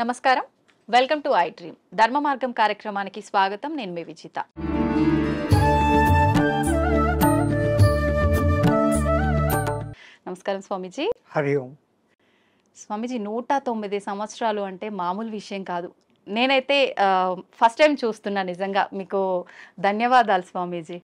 నమస్కారం, welcome to I dream. ధర్మ మార్గం కార్యక్రమానికి స్వాగతం. నేను మీ విజిత. నమస్కారం స్వామీజీ. హరి ఓం. స్వామీజీ, 109 సంవత్సరాలు అంటే మామూలు విషయం కాదు. నేనైతే ఫస్ట్ టైం చూస్తున్నా. నిజంగా మీకు ధన్యవాదాలు స్వామీజీ.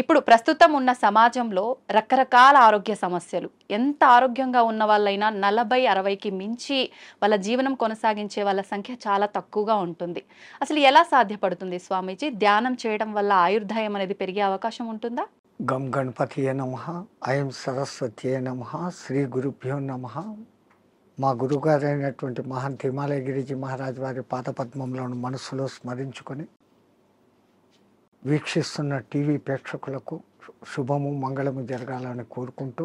ఇప్పుడు ప్రస్తుతం ఉన్న సమాజంలో రకరకాల ఆరోగ్య సమస్యలు, ఎంత ఆరోగ్యంగా ఉన్న వాళ్ళైనా 40-60కి మించి వాళ్ళ జీవనం కొనసాగించే వాళ్ళ సంఖ్య చాలా తక్కువగా ఉంటుంది. అసలు ఎలా సాధ్యపడుతుంది స్వామీజీ? ధ్యానం చేయడం వల్ల ఆయుర్దాయం అనేది పెరిగే అవకాశం ఉంటుందా? గం గణపతియే నమః, ఐం సరస్వతియే నమః, శ్రీ గురుభ్యో నమః. మా గురుగారైనటువంటి మహంత్ హిమాలయ గిరిజీ మహారాజ్ వారి పాదపద్మంలోని మనసులో స్మరించుకొని వీక్షిస్తున్న టీవీ ప్రేక్షకులకు శుభము మంగళము జరగాలని కోరుకుంటూ,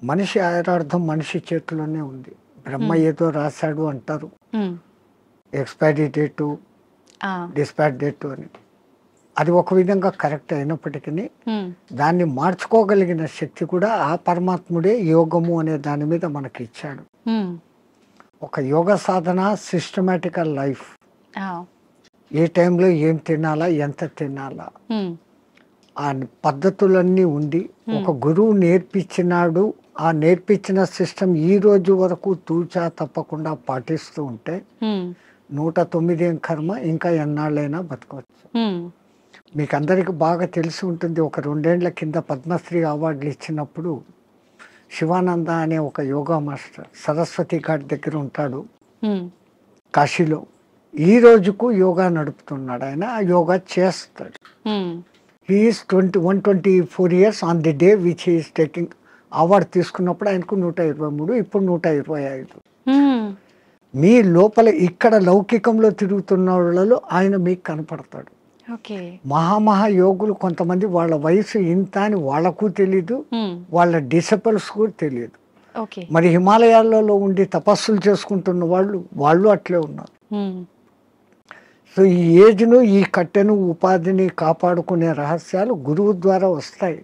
మనిషి ఆయురార్థం మనిషి చేతిలోనే ఉంది. బ్రహ్మ ఏదో రాశాడు అంటారు, ఎక్స్పైరీ డేటు, డిస్పాచ్ డేటు అని. అది ఒక విధంగా కరెక్ట్ అయినప్పటికీ దాన్ని మార్చుకోగలిగిన శక్తి కూడా ఆ పరమాత్ముడే యోగము అనే దాని మీద మనకి ఇచ్చాడు. ఒక యోగ సాధన, సిస్టమేటికల్ లైఫ్, ఏ టైంలో ఏం తినాలా, ఎంత తినాలా, ఆ పద్ధతులన్నీ ఉండి ఒక గురువు నేర్పించినాడు. ఆ నేర్పించిన సిస్టమ్ ఈ రోజు వరకు తూచా తప్పకుండా పాటిస్తూ ఉంటే 109 కర్మ ఇంకా ఎన్నాళ్ళైనా బతకవచ్చు. మీకు అందరికి బాగా తెలిసి ఉంటుంది, ఒక 2 ఏళ్ల కింద పద్మశ్రీ అవార్డులు ఇచ్చినప్పుడు శివానంద అనే ఒక యోగా మాస్టర్ సరస్వతి ఘాట్ దగ్గర ఉంటాడు కాశీలో. ఈ రోజుకు యోగా నడుపుతున్నాడు. ఆయన ఆ యోగా చేస్తాడు. He's 124 years on the day which he's taking award. తీసుకున్నప్పుడు ఆయనకు 123, ఇప్పుడు 125. మీ లోపల ఇక్కడ లౌకికంలో తిరుగుతున్న వాళ్ళలో ఆయన మీకు కనపడతాడు. మహామహా యోగులు కొంతమంది వాళ్ళ వయసు ఇంత అని వాళ్ళకు తెలీదు, వాళ్ళ డిసిపుల్స్ కూడా తెలియదు. మరి హిమాలయాలలో ఉండి తపస్సులు చేసుకుంటున్న వాళ్ళు అట్లే ఉన్నారు. సో ఈ ఏజ్ను, ఈ కట్టెను, ఉపాధిని కాపాడుకునే రహస్యాలు గురువు ద్వారా వస్తాయి.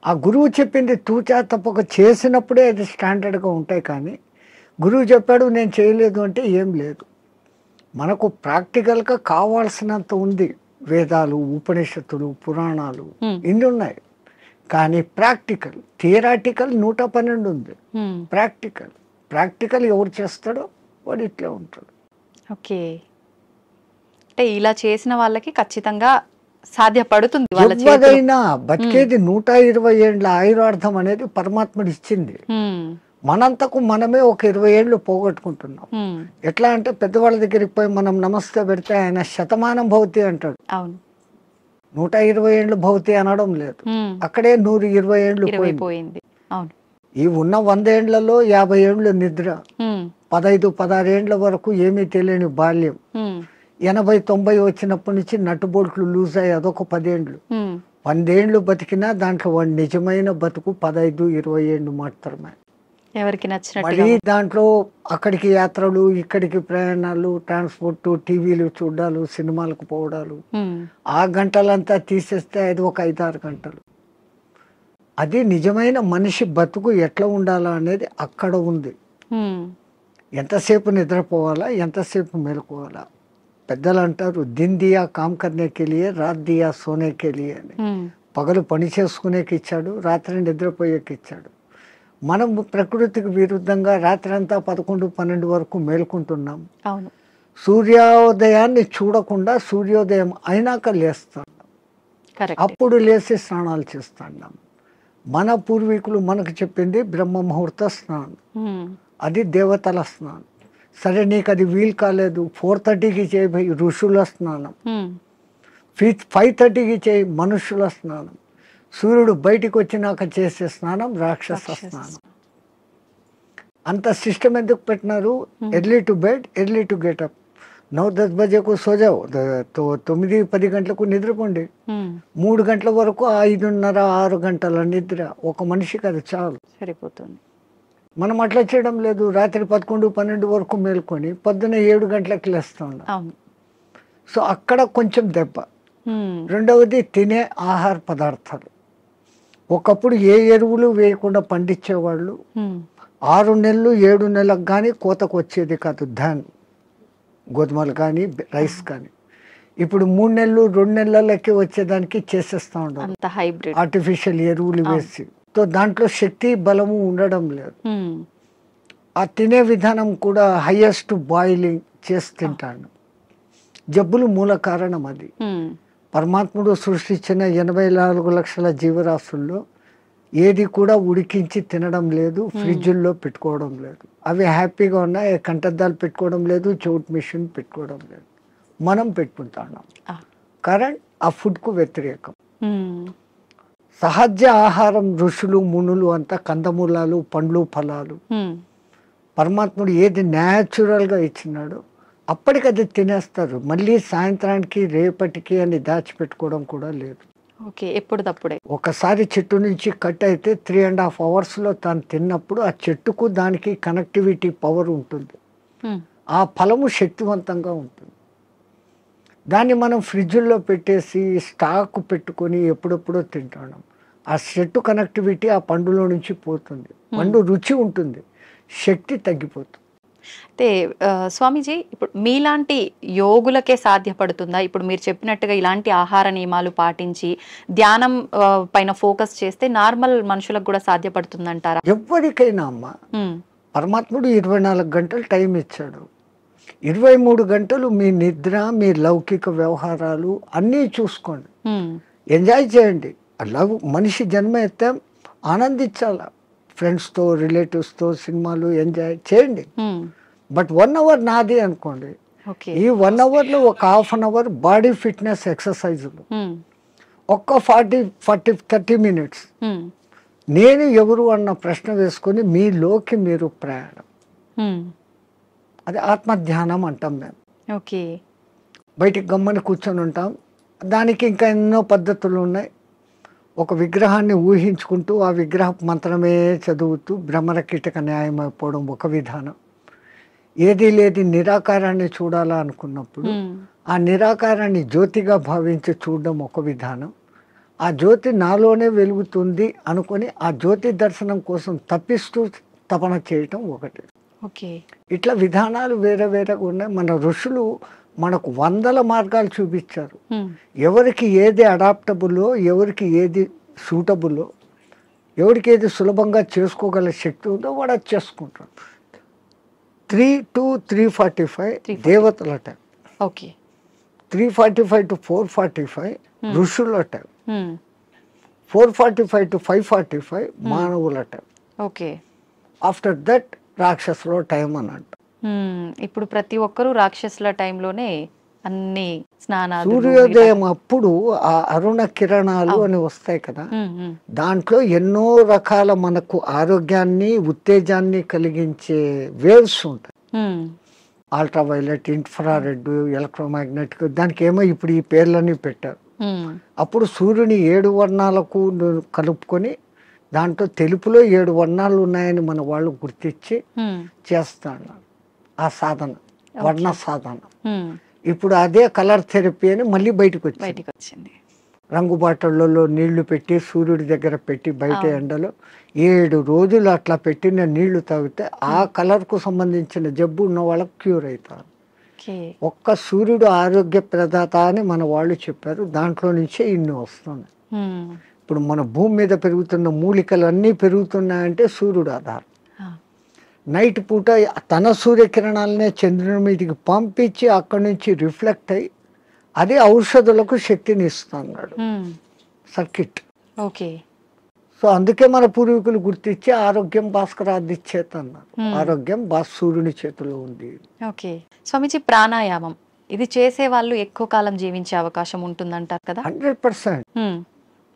ఆ గురువు చెప్పింది తూచా తప్పక చేసినప్పుడే అది స్టాండర్డ్గా ఉంటాయి. కానీ గురువు చెప్పాడు నేను చేయలేదు అంటే ఏం లేదు. మనకు ప్రాక్టికల్గా కావాల్సినంత ఉంది. వేదాలు, ఉపనిషత్తులు, పురాణాలు ఇన్ని ఉన్నాయి. కానీ ప్రాక్టికల్, థియరాటికల్ 112 ఉంది. ప్రాక్టికల్ ఎవరు చేస్తాడో వాడు ఇట్లా ఉంటాడు. ఓకే, అంటే ఇలా చేసిన వాళ్ళకి ఖచ్చితంగా సాధ్యపడుతుంది. ఎవరైనా బతికేది 120 ఏళ్ళ ఆయురార్థం అనేది పరమాత్ముడు ఇచ్చింది. మనంతకు మనమే ఒక 20 ఏళ్ళు పోగొట్టుకుంటున్నాం. ఎట్లా అంటే పెద్దవాళ్ళ దగ్గరికి పోయి మనం నమస్తే పెడితే ఆయన శతమానం భవతి అంటాడు. 120 ఏళ్ళు భవతి అనడం లేదు. అక్కడే 120 ఏళ్ళు పోయింది. ఈ ఉన్న 100 ఏళ్లలో 50 ఏళ్ళు నిద్ర, 15-16 ఏళ్ల వరకు ఏమీ తెలియని బాల్యం, 80-90 వచ్చినప్పటి నుంచి నట్టుబోల్ట్లు లూజ్ అయ్యి అదొక 10 ఏళ్ళు. 100 ఏళ్ళు బతికినా దాంట్లో వాడి నిజమైన బతుకు 15-20 ఏళ్ళు మాత్రమే. ఎవరికి నచ్చినట్టు మళ్ళీ దాంట్లో అక్కడికి యాత్రలు, ఇక్కడికి ప్రయాణాలు, ట్రాన్స్పోర్ట్, టీవీలు చూడాలు, సినిమాలకు పోవడాలు, ఆ గంటలంతా తీసేస్తే అది ఒక 5-6 గంటలు. అది నిజమైన మనిషి బతుకు ఎట్లా ఉండాలా అనేది అక్కడ ఉంది. ఎంతసేపు నిద్రపోవాలా, ఎంతసేపు మేలుకోవాలా. పెద్దలు అంటారు దిన్ దియా కామ్ కర్నేకి లియే, రాత్ దియా సోనేకి లియే అని. పగలు పని చేసుకునేకి ఇచ్చాడు, రాత్రి నిద్రపోయేకి ఇచ్చాడు. మనం ప్రకృతికి విరుద్ధంగా రాత్రి అంతా 11-12 వరకు మేల్కుంటున్నాం. సూర్యోదయాన్ని చూడకుండా సూర్యోదయం అయినాక లేస్తాం, అప్పుడు లేచి స్నానాలు చేస్తున్నాం. మన పూర్వీకులు మనకు చెప్పింది బ్రహ్మ ముహూర్త స్నానం, అది దేవతల స్నానం. సరే నీకు అది వీలు కాలేదు, 4:30కి చేయి ఋషుల స్నానం, 5:30కి చేయి మనుషుల స్నానం. సూర్యుడు బయటికి వచ్చినాక చేసే స్నానం రాక్షస స్నానం. అంత సిస్టమ్ ఎందుకు పెట్టినారు? Early to bed, early to get up. 9-10 బజేకు సోజావు, 9-10 గంటలకు నిద్రపోండి. 3 గంటల వరకు 5:30-6 గంటల నిద్ర ఒక మనిషికి అది చాలు, సరిపోతుంది. మనం అట్లా చేయడం లేదు. రాత్రి 11-12 వరకు మేల్కొని పొద్దున్న 7 గంటలకు లేస్తా ఉన్నాం. సో అక్కడ కొంచెం దెబ్బ. రెండవది తినే ఆహార పదార్థాలు. ఒకప్పుడు ఏ ఎరువులు వేయకుండా పండించేవాళ్ళు, 6 నెలలు 7 నెలలకు కానీ కోతకు వచ్చేది కాదు ధాన్, గోధుమలు కానీ రైస్ కానీ. ఇప్పుడు 3 నెలలు 2 నెలలకి వచ్చేదానికి చేసేస్తూ ఉండడం, అంత హైబ్రిడ్. ఆర్టిఫిషియల్ ఎరువులు వేసి. సో దాంట్లో శక్తి బలము ఉండడం లేదు. ఆ తినే విధానం కూడా హైయెస్ట్ బాయిలింగ్ చేసి తింటాను. జబ్బులు మూల కారణం అది. పరమాత్ముడు సృష్టించిన 84 లక్షల జీవరాశుల్లో ఏది కూడా ఉడికించి తినడం లేదు, ఫ్రిడ్జుల్లో పెట్టుకోవడం లేదు. అవి హ్యాపీగా ఉన్నాయి, కంటద్దాలు పెట్టుకోవడం లేదు, చౌట్ మిషన్ పెట్టుకోవడం లేదు. మనం పెట్టుకుంటున్నాం. కరెంట్ ఆ ఫుడ్కు వ్యతిరేకం. సహజ ఆహారం ఋషులు మునులు అంతా కందమూలాలు, పండ్లు, ఫలాలు. పరమాత్ముడు ఏది న్యాచురల్గా ఇచ్చినాడో అప్పటికది తినేస్తారు. మళ్ళీ సాయంత్రానికి రేపటికి అని దాచిపెట్టుకోవడం కూడా లేదు. ఓకే, ఎప్పుడు తప్పుడే. ఒకసారి చెట్టు నుంచి కట్ అయితే 3.5 అవర్స్లో తాను తిన్నప్పుడు ఆ చెట్టుకు దానికి కనెక్టివిటీ పవర్ ఉంటుంది. ఆ ఫలము శక్తివంతంగా ఉంటుంది. దాన్ని మనం ఫ్రిడ్జ్లో పెట్టేసి స్టాక్ పెట్టుకొని ఎప్పుడెప్పుడో తింటున్నాం. ఆ చెట్టు కనెక్టివిటీ ఆ పండులో నుంచి పోతుంది. పండు రుచి ఉంటుంది, శక్తి తగ్గిపోతుంది. అయితే స్వామీజీ, ఇప్పుడు మీలాంటి యోగులకే సాధ్యపడుతుందా? ఇప్పుడు మీరు చెప్పినట్టుగా ఇలాంటి ఆహార నియమాలు పాటించి ధ్యానం పైన ఫోకస్ చేస్తే నార్మల్ మనుషులకు కూడా సాధ్యపడుతుందంటారా? ఎవరికైనా అమ్మ, పరమాత్ముడు 24 గంటలు టైం ఇచ్చాడు. 23 గంటలు మీ నిద్ర, మీ లౌకిక వ్యవహారాలు అన్నీ చూసుకోండి, ఎంజాయ్ చేయండి. మనిషి జన్మ ఎత్తే ఆనందించాల. ఫ్రెండ్స్తో, రిలేటివ్స్తో సినిమాలు ఎంజాయ్ చేయండి. బట్ 1 అవర్ నాది అనుకోండి. ఈ 1 అవర్లో ఒక half an hour body fitness ఎక్సర్సైజులు, ఒక్క 30 మినిట్స్ నేను ఎవరు అన్న ప్రశ్న వేసుకొని మీలోకి మీరు ప్రయాణం. అది ఆత్మధ్యానం అంటాం మేము. ఓకే, బయటికి గమ్మని కూర్చొని ఉంటాం. దానికి ఇంకా ఎన్నో పద్ధతులు ఉన్నాయి. ఒక విగ్రహాన్ని ఊహించుకుంటూ ఆ విగ్రహ మంత్రమే చదువుతూ భ్రమర కీటక న్యాయం అయిపోవడం ఒక విధానం. ఏది లేది నిరాకారాన్ని చూడాలా అనుకున్నప్పుడు ఆ నిరాకారాన్ని జ్యోతిగా భావించి చూడడం ఒక విధానం. ఆ జ్యోతి నాలోనే వెలుగుతుంది అనుకొని ఆ జ్యోతి దర్శనం కోసం తప్పిస్తూ తపన చేయటం ఒకటి. ఓకే, ఇట్లా విధానాలు వేరే వేరేగా ఉన్నాయి. మన ఋషులు మనకు 100 మార్గాలు చూపించారు. ఎవరికి ఏది అడాప్టబుల్లో, ఎవరికి ఏది సూటబుల్లో, ఎవరికి ఏది సులభంగా చేసుకోగల శక్తి ఉందో వాడు అది చేసుకుంటాడు. 3 to 3:45 దేవతల టైం. ఓకే, 3:45 to 4:45 ఋషుల టైం. 4:45 to 5:45 మానవుల టైం. ఓకే, ఆఫ్టర్ దట్ రాక్షసుల టైం అన్నట్టు. ఇప్పుడు ప్రతి ఒక్కరూ రాక్షసుల టైంలోనే అన్ని స్నానాలు. సూర్యోదయం అప్పుడు ఆ అరుణ కిరణాలు అని వస్తాయి కదా, దాంట్లో ఎన్నో రకాల మనకు ఆరోగ్యాన్ని, ఉత్తేజాన్ని కలిగించే వేవ్స్ ఉంటాయి. అల్ట్రావైలెట్, ఇన్ఫ్రారెడ్, ఎలక్ట్రోమాగ్నెటిక్, దానికి ఏమో ఇప్పుడు ఈ పేర్లన్నీ పెట్టారు. అప్పుడు సూర్యుని 7 వర్ణాలకు కలుపుకొని దాంట్లో తెలుపులో 7 వర్ణాలు ఉన్నాయని మన వాళ్ళు గుర్తించి చేస్తాను ఆ సాధన, వర్ణ సాధన. ఇప్పుడు అదే కలర్ థెరపీ అని మళ్ళీ బయటకు వచ్చింది. రంగు బాటళ్ళలో నీళ్లు పెట్టి సూర్యుడి దగ్గర పెట్టి బయట ఎండలో 7 రోజులు అట్లా పెట్టిన నీళ్లు తాగితే ఆ కలర్కు సంబంధించిన జబ్బు ఉన్న వాళ్ళకు క్యూర్ అవుతారు. ఒక్క సూర్యుడు ఆరోగ్య ప్రదాత అని మన వాళ్ళు చెప్పారు. దాంట్లో నుంచే ఇన్ని వస్తున్నాయి. ఇప్పుడు మన భూమి మీద పెరుగుతున్న మూలికలు అన్నీ పెరుగుతున్నాయంటే సూర్యుడు ఆధారం. నైట్ పూట తన సూర్యకిరణాలనే చంద్రుని మీదకి పంపించి అక్కడి నుంచి రిఫ్లెక్ట్ అయ్యి అదే ఔషధులకు శక్తిని ఇస్తున్నాడు సర్కిట్. ఓకే, సో అందుకే మన పూర్వీకులు గుర్తించి ఆరోగ్యం భాస్కరాది చేత అన్నారు. ఆరోగ్యం సూర్యుని చేతిలో ఉంది. ఓకే స్వామీజీ, ప్రాణాయామం ఇది చేసే వాళ్ళు ఎక్కువ కాలం జీవించే అవకాశం ఉంటుందంటారు కదా? 100%.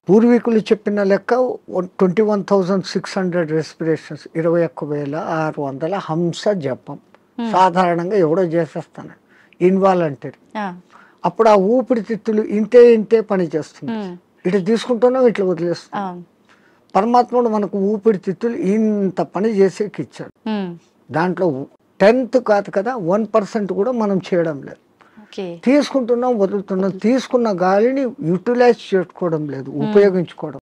పూర్వీకులు చెప్పిన లెక్క 21,600 రెస్పిరేషన్స్, 21,600 హంస జపం సాధారణంగా ఎవడో చేసేస్తాను ఇన్వాలంటరీ. అప్పుడు ఆ ఊపిరితిత్తులు ఇంతే పని చేస్తుంది. ఇట్లా తీసుకుంటున్నాం, ఇట్లా వదిలేస్తున్నాం. పరమాత్ముడు మనకు ఊపిరితిత్తులు ఇంత పని చేసేకి ఇచ్చాడు. దాంట్లో 10th కాదు కదా, 1% కూడా మనం చేయడం లేదు. తీసుకుంటున్నాం, వదులుతున్నాం. తీసుకున్న గాలిని యూటిలైజ్ చేసుకోవడం లేదు, ఉపయోగించుకోవడం.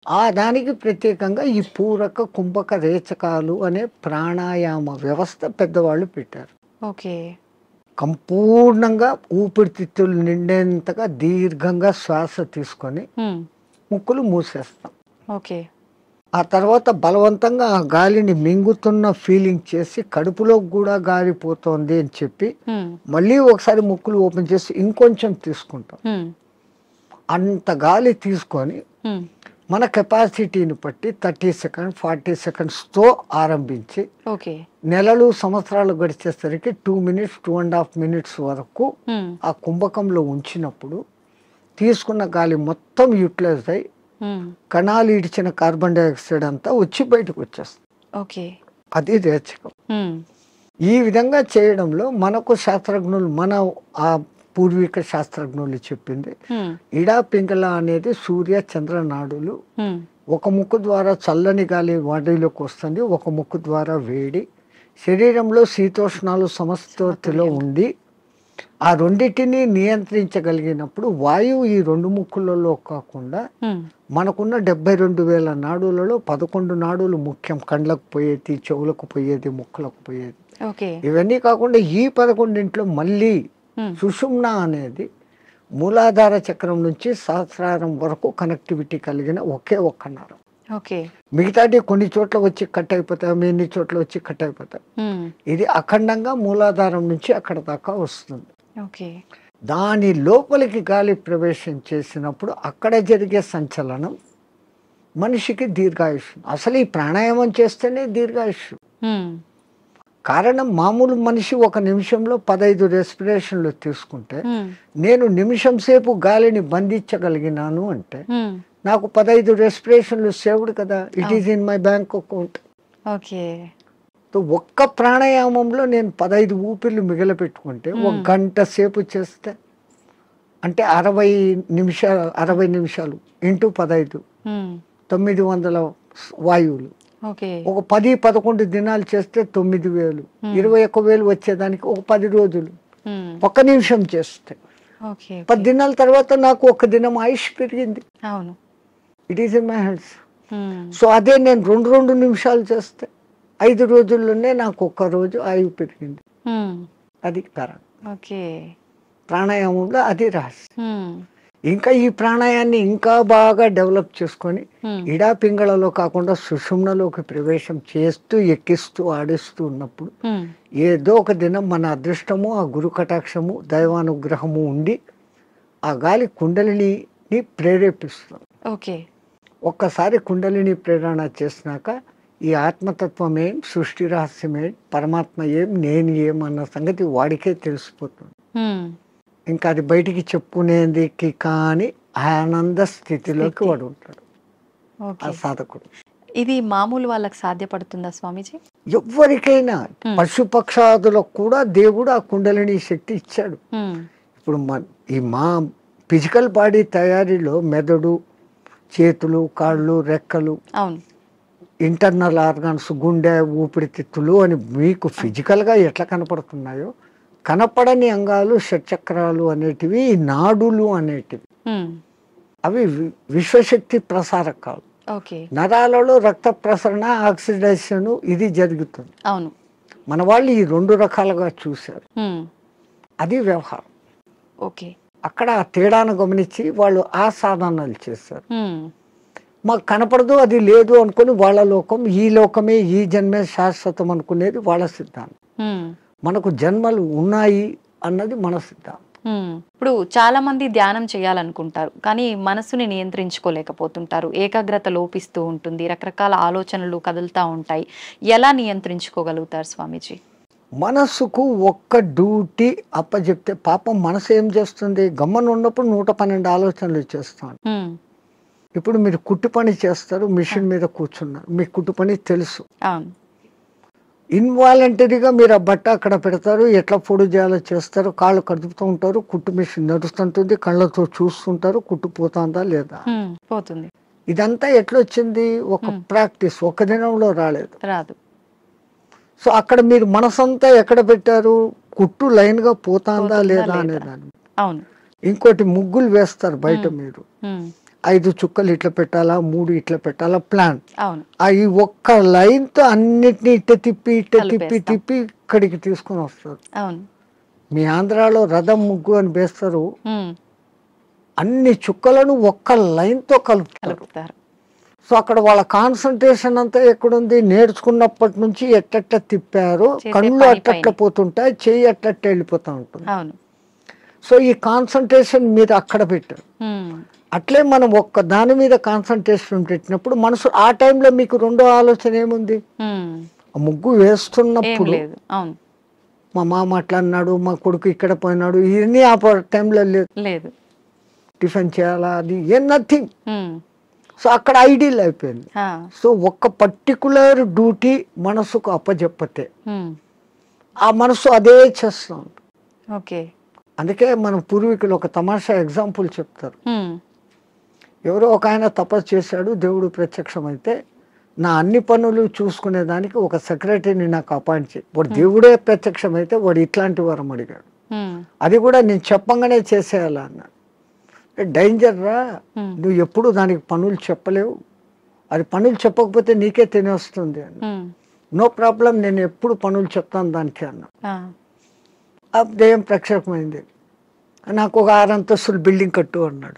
ఆ దానికి ప్రత్యేకంగా ఈ పూరక కుంభక రేచకాలు అనే ప్రాణాయామ వ్యవస్థ పెద్దవాళ్ళు పెట్టారు. ఓకే. సంపూర్ణంగా ఊపిరితిత్తులు నిండేంతగా దీర్ఘంగా శ్వాస తీసుకొని ముక్కులు మూసేస్తాం. ఓకే. ఆ తర్వాత బలవంతంగా ఆ గాలిని మింగుతున్న ఫీలింగ్ చేసి కడుపులో కూడా గాలి పోతోంది అని చెప్పి మళ్ళీ ఒకసారి ముక్కులు ఓపెన్ చేసి ఇంకొంచెం తీసుకుంటాం. అంత గాలి తీసుకొని మన కెపాసిటీని బట్టి 30 సెకండ్స్ 40 సెకండ్స్తో ఆరంభించి నెలలు సంవత్సరాలు గడిచేసరికి 2 మినిట్స్ 2.5 మినిట్స్ వరకు ఆ కుంభకంలో ఉంచినప్పుడు తీసుకున్న గాలి మొత్తం యూటిలైజ్ అయ్యి కణాలు ఇడిచిన కార్బన్ డైఆక్సైడ్ అంతా వచ్చి బయటకు వచ్చేస్తుంది. అది రేచకం. ఈ విధంగా చేయడంలో మనకు శాస్త్రజ్ఞులు మన ఆ పూర్వీక శాస్త్రజ్ఞులు చెప్పింది ఇడా పింగళ అనేది సూర్య చంద్ర నాడులు. ఒక ముక్కు ద్వారా చల్లని గాలి బాడీలోకి వస్తుంది, ఒక ముక్కు ద్వారా వేడి. శరీరంలో శీతోష్ణాలు సమస్థితిలో ఉండి ఆ రెండింటిని నియంత్రించగలిగినప్పుడు వాయువు ఈ 2 ముక్కులలో కాకుండా మనకున్న 72,000 నాడులలో 11 నాడులు ముఖ్యం. కండ్లకు పోయేది, చెవులకు పోయేది, ముక్కులకు పోయేది. ఇవన్నీ కాకుండా ఈ 11 మళ్ళీ సుషుమ్న అనేది మూలాధార చక్రం నుంచి సహస్రారం వరకు కనెక్టివిటీ కలిగిన ఒకే ఒక్క నరం. మిగతాది కొన్ని చోట్ల వచ్చి కట్ అయిపోతాయి, ఎన్ని చోట్ల వచ్చి కట్ అయిపోతాయి. ఇది అఖండంగా మూలాధారం నుంచి అక్కడ దాకా వస్తుంది. దాని లోపలికి గాలి ప్రవేశం చేసినప్పుడు అక్కడ జరిగే సంచలనం మనిషికి దీర్ఘాయుష్యం. అసలు ఈ ప్రాణాయామం చేస్తేనే దీర్ఘాయుష్యం. కారణం మామూలు మనిషి ఒక నిమిషంలో 15 రెస్పిరేషన్లు తీసుకుంటే నేను నిమిషం సేపు గాలిని బంధించగలిగినాను అంటే నాకు 15 రెస్పిరేషన్లు సేవ్డ్ కదా. It is in my bank account. ఒక్క ప్రాణాయామంలో నేను 15 ఊపిర్లు మిగిలిపెట్టుకుంటే 1 గంట సేపు చేస్తే అంటే 60 నిమిషాలు ఇంటూ 15 900 వాయువులు. ఒక 10-11 దినాలు చేస్తే 9,000 21,000 వచ్చేదానికి ఒక 10 రోజులు 1 నిమిషం చేస్తే 10 దినాల తర్వాత నాకు 1 దినం ఆయుష్ పెరిగింది. It is in my hands. So అదే నేను 2 నిమిషాలు చేస్తే 5 రోజుల్లోనే నాకు 1 రోజు ఆయువు పెరిగింది. అది కారణం. ప్రాణాయామంలో అది రహస్యం. ఇంకా ఈ ప్రాణాయాన్ని ఇంకా బాగా డెవలప్ చేసుకొని ఇడా పింగళలో కాకుండా సుషుమ్నలోకి ప్రవేశం చేస్తూ ఎక్కిస్తూ ఆడిస్తూ ఉన్నప్పుడు ఏదో ఒక దినం మన అదృష్టము, ఆ గురు కటాక్షము, దైవానుగ్రహము ఉండి ఆ గాలి కుండలిని ప్రేరేపిస్తుంది. ఒక్కసారి కుండలిని ప్రేరణ చేసినాక ఈ ఆత్మతత్వం ఏం, సృష్టి రహస్యం ఏం, పరమాత్మ ఏం, నేను ఏం అన్న సంగతి వాడికే తెలిసిపోతుంది. ఇంకా అది బయటికి చెప్పుకునేందుకు కానీ ఆనంద స్థితిలోకి వాడు ఉంటాడు ఆ సాధకుడు. ఇది మామూలు వాళ్ళకి సాధ్యపడుతుందా స్వామీజీ? ఎవరికైనా పశుపక్షాదులకు కూడా దేవుడు ఆ కుండలిని శక్తి ఇచ్చాడు. ఇప్పుడు ఈ మా ఫిజికల్ బాడీ తయారీలో మెదడు, చేతులు, కాళ్ళు, రెక్కలు, ఇంటర్నల్ ఆర్గాన్స్, గుండె, ఊపిరితిత్తులు అని మీకు ఫిజికల్గా ఎట్లా కనపడుతున్నాయో కనపడని అంగాలు షట్చక్రాలు అనేటివి, నాడులు అనేటివి అవి విశ్వశక్తి ప్రసారకాలు. నరాలలో రక్త ప్రసరణ, ఆక్సిడేషన్ ఇది జరుగుతుంది. మన వాళ్ళు ఈ 2 రకాలుగా చూశారు. అది వ్యవహారం. అక్కడ ఆ తేడాను గమనించి వాళ్ళు ఆ సాధనాలు చేశారు. మాకు కనపడదు, అది లేదు అనుకుని వాళ్ళ లోకం, ఈ లోకమే ఈ జన్మే శాశ్వతం అనుకునేది వాళ్ళ సిద్ధాంతం. మనకు జన్మలు ఉన్నాయి అన్నది మన సిద్ధాంతం. ఇప్పుడు చాలా మంది ధ్యానం చేయాలనుకుంటారు కానీ మనసుని నియంత్రించుకోలేకపోతుంటారు. ఏకాగ్రత లోపిస్తూ ఉంటుంది, రకరకాల ఆలోచనలు కదులుతూ ఉంటాయి. ఎలా నియంత్రించుకోగలుగుతారు స్వామీజీ? మనసుకు ఒక్క డ్యూటీ అప్పచెప్తే పాపం మనసు ఏం చేస్తుంది? గమ్మన ఉన్నప్పుడు 112 ఆలోచనలు చేస్తాను. ఇప్పుడు మీరు కుట్టు పని చేస్తారు, మిషన్ మీద కూర్చున్నారు, మీకు కుట్టు పని తెలుసు. ఇన్వాలంటరీగా మీరు ఆ బట్ట అక్కడ పెడతారు, ఎట్లా పొడి చేయాలో చేస్తారు, కాళ్ళు కదుపుతూ ఉంటారు, కుట్టు మిషన్ నడుస్తుంటుంది, కళ్ళతో చూస్తుంటారు, కుట్టు పోతుందా లేదా పోతుంది. ఇదంతా ఎట్లా వచ్చింది? ఒక ప్రాక్టీస్, ఒక దినంలో రాదు. సో అక్కడ మీరు మనసంతా ఎక్కడ పెట్టారు? కుట్టు లైన్ గా పోతుందా లేదా అనేదాన్ని. ఇంకోటి ముగ్గులు వేస్తారు బయట మీరు, 5 చుక్కలు ఇట్లా పెట్టాలా, 3 ఇట్లా పెట్టాలా ప్లాన్. అవును. ఈ ఒక్క లైన్తో అన్నిటినీ ఇట్ట తిప్పి తిప్పి ఇక్కడికి తీసుకొని వస్తారు. అవును. మీ ఆంధ్రాలో రథం ముగ్గు అని వేస్తారు, ఉమ్. అన్ని చుక్కలను ఒక్క లైన్తో కలుపుతారు. సో అక్కడ వాళ్ళ కాన్సన్ట్రేషన్ అంతా ఎక్కడుంది, నేర్చుకున్నప్పటి నుంచి ఎట్ట తిప్పారు, కళ్ళు అట్ట పోతుంటాయి, చెయ్యి అట్ట వెళ్ళిపోతూ ఉంటుంది. అవును. సో ఈ కాన్సన్ట్రేషన్ మీరు అక్కడ పెట్టారు. అట్లే మనం ఒక్క దాని మీద కాన్సన్ట్రేషన్ పెట్టినప్పుడు మనసు ఆ టైంలో మీకు రెండో ఆలోచన ఏముంది, ముగ్గు వేస్తున్నప్పుడు మా మామ అట్లా అన్నాడు, మా కొడుకు ఇక్కడ పోయినాడు, ఇవన్నీ ఆ టైంలో లేదు. టిఫిన్ చేయాలా, అది నథింగ్. సో అక్కడ ఐడియల్ అయిపోయింది. సో ఒక్క పర్టికులర్ డ్యూటీ మనసుకు అప్పచెప్పతే ఆ మనసు అదే చేస్తూ ఉంటుంది. ఓకే. అందుకే మన పూర్వీకులు ఒక తమాషా ఎగ్జాంపుల్ చెప్తారు. ఎవరో ఒక ఆయన తపస్సు చేశాడు, దేవుడు ప్రత్యక్షమైతే నా అన్ని పనులు చూసుకునేదానికి ఒక సెక్రటరీని నాకు అపాయింట్ చేయి. వాడు దేవుడే ప్రత్యక్షమైతే వాడు ఇట్లాంటి వరం అడిగాడు, అది కూడా నేను చెప్పంగానే చేసేయాలా అన్నాడు. డేంజర్ రా, నువ్వు ఎప్పుడు దానికి పనులు చెప్పలేవు, అది పనులు చెప్పకపోతే నీకే తినేస్తుంది అన్న. నో ప్రాబ్లం, నేను ఎప్పుడు పనులు చెప్తాను దానికి అన్నా. ఆ దెయ్యం ప్రత్యక్షమైంది, నాకు ఒక 6 అంతస్తులు బిల్డింగ్ కట్టు అన్నాడు.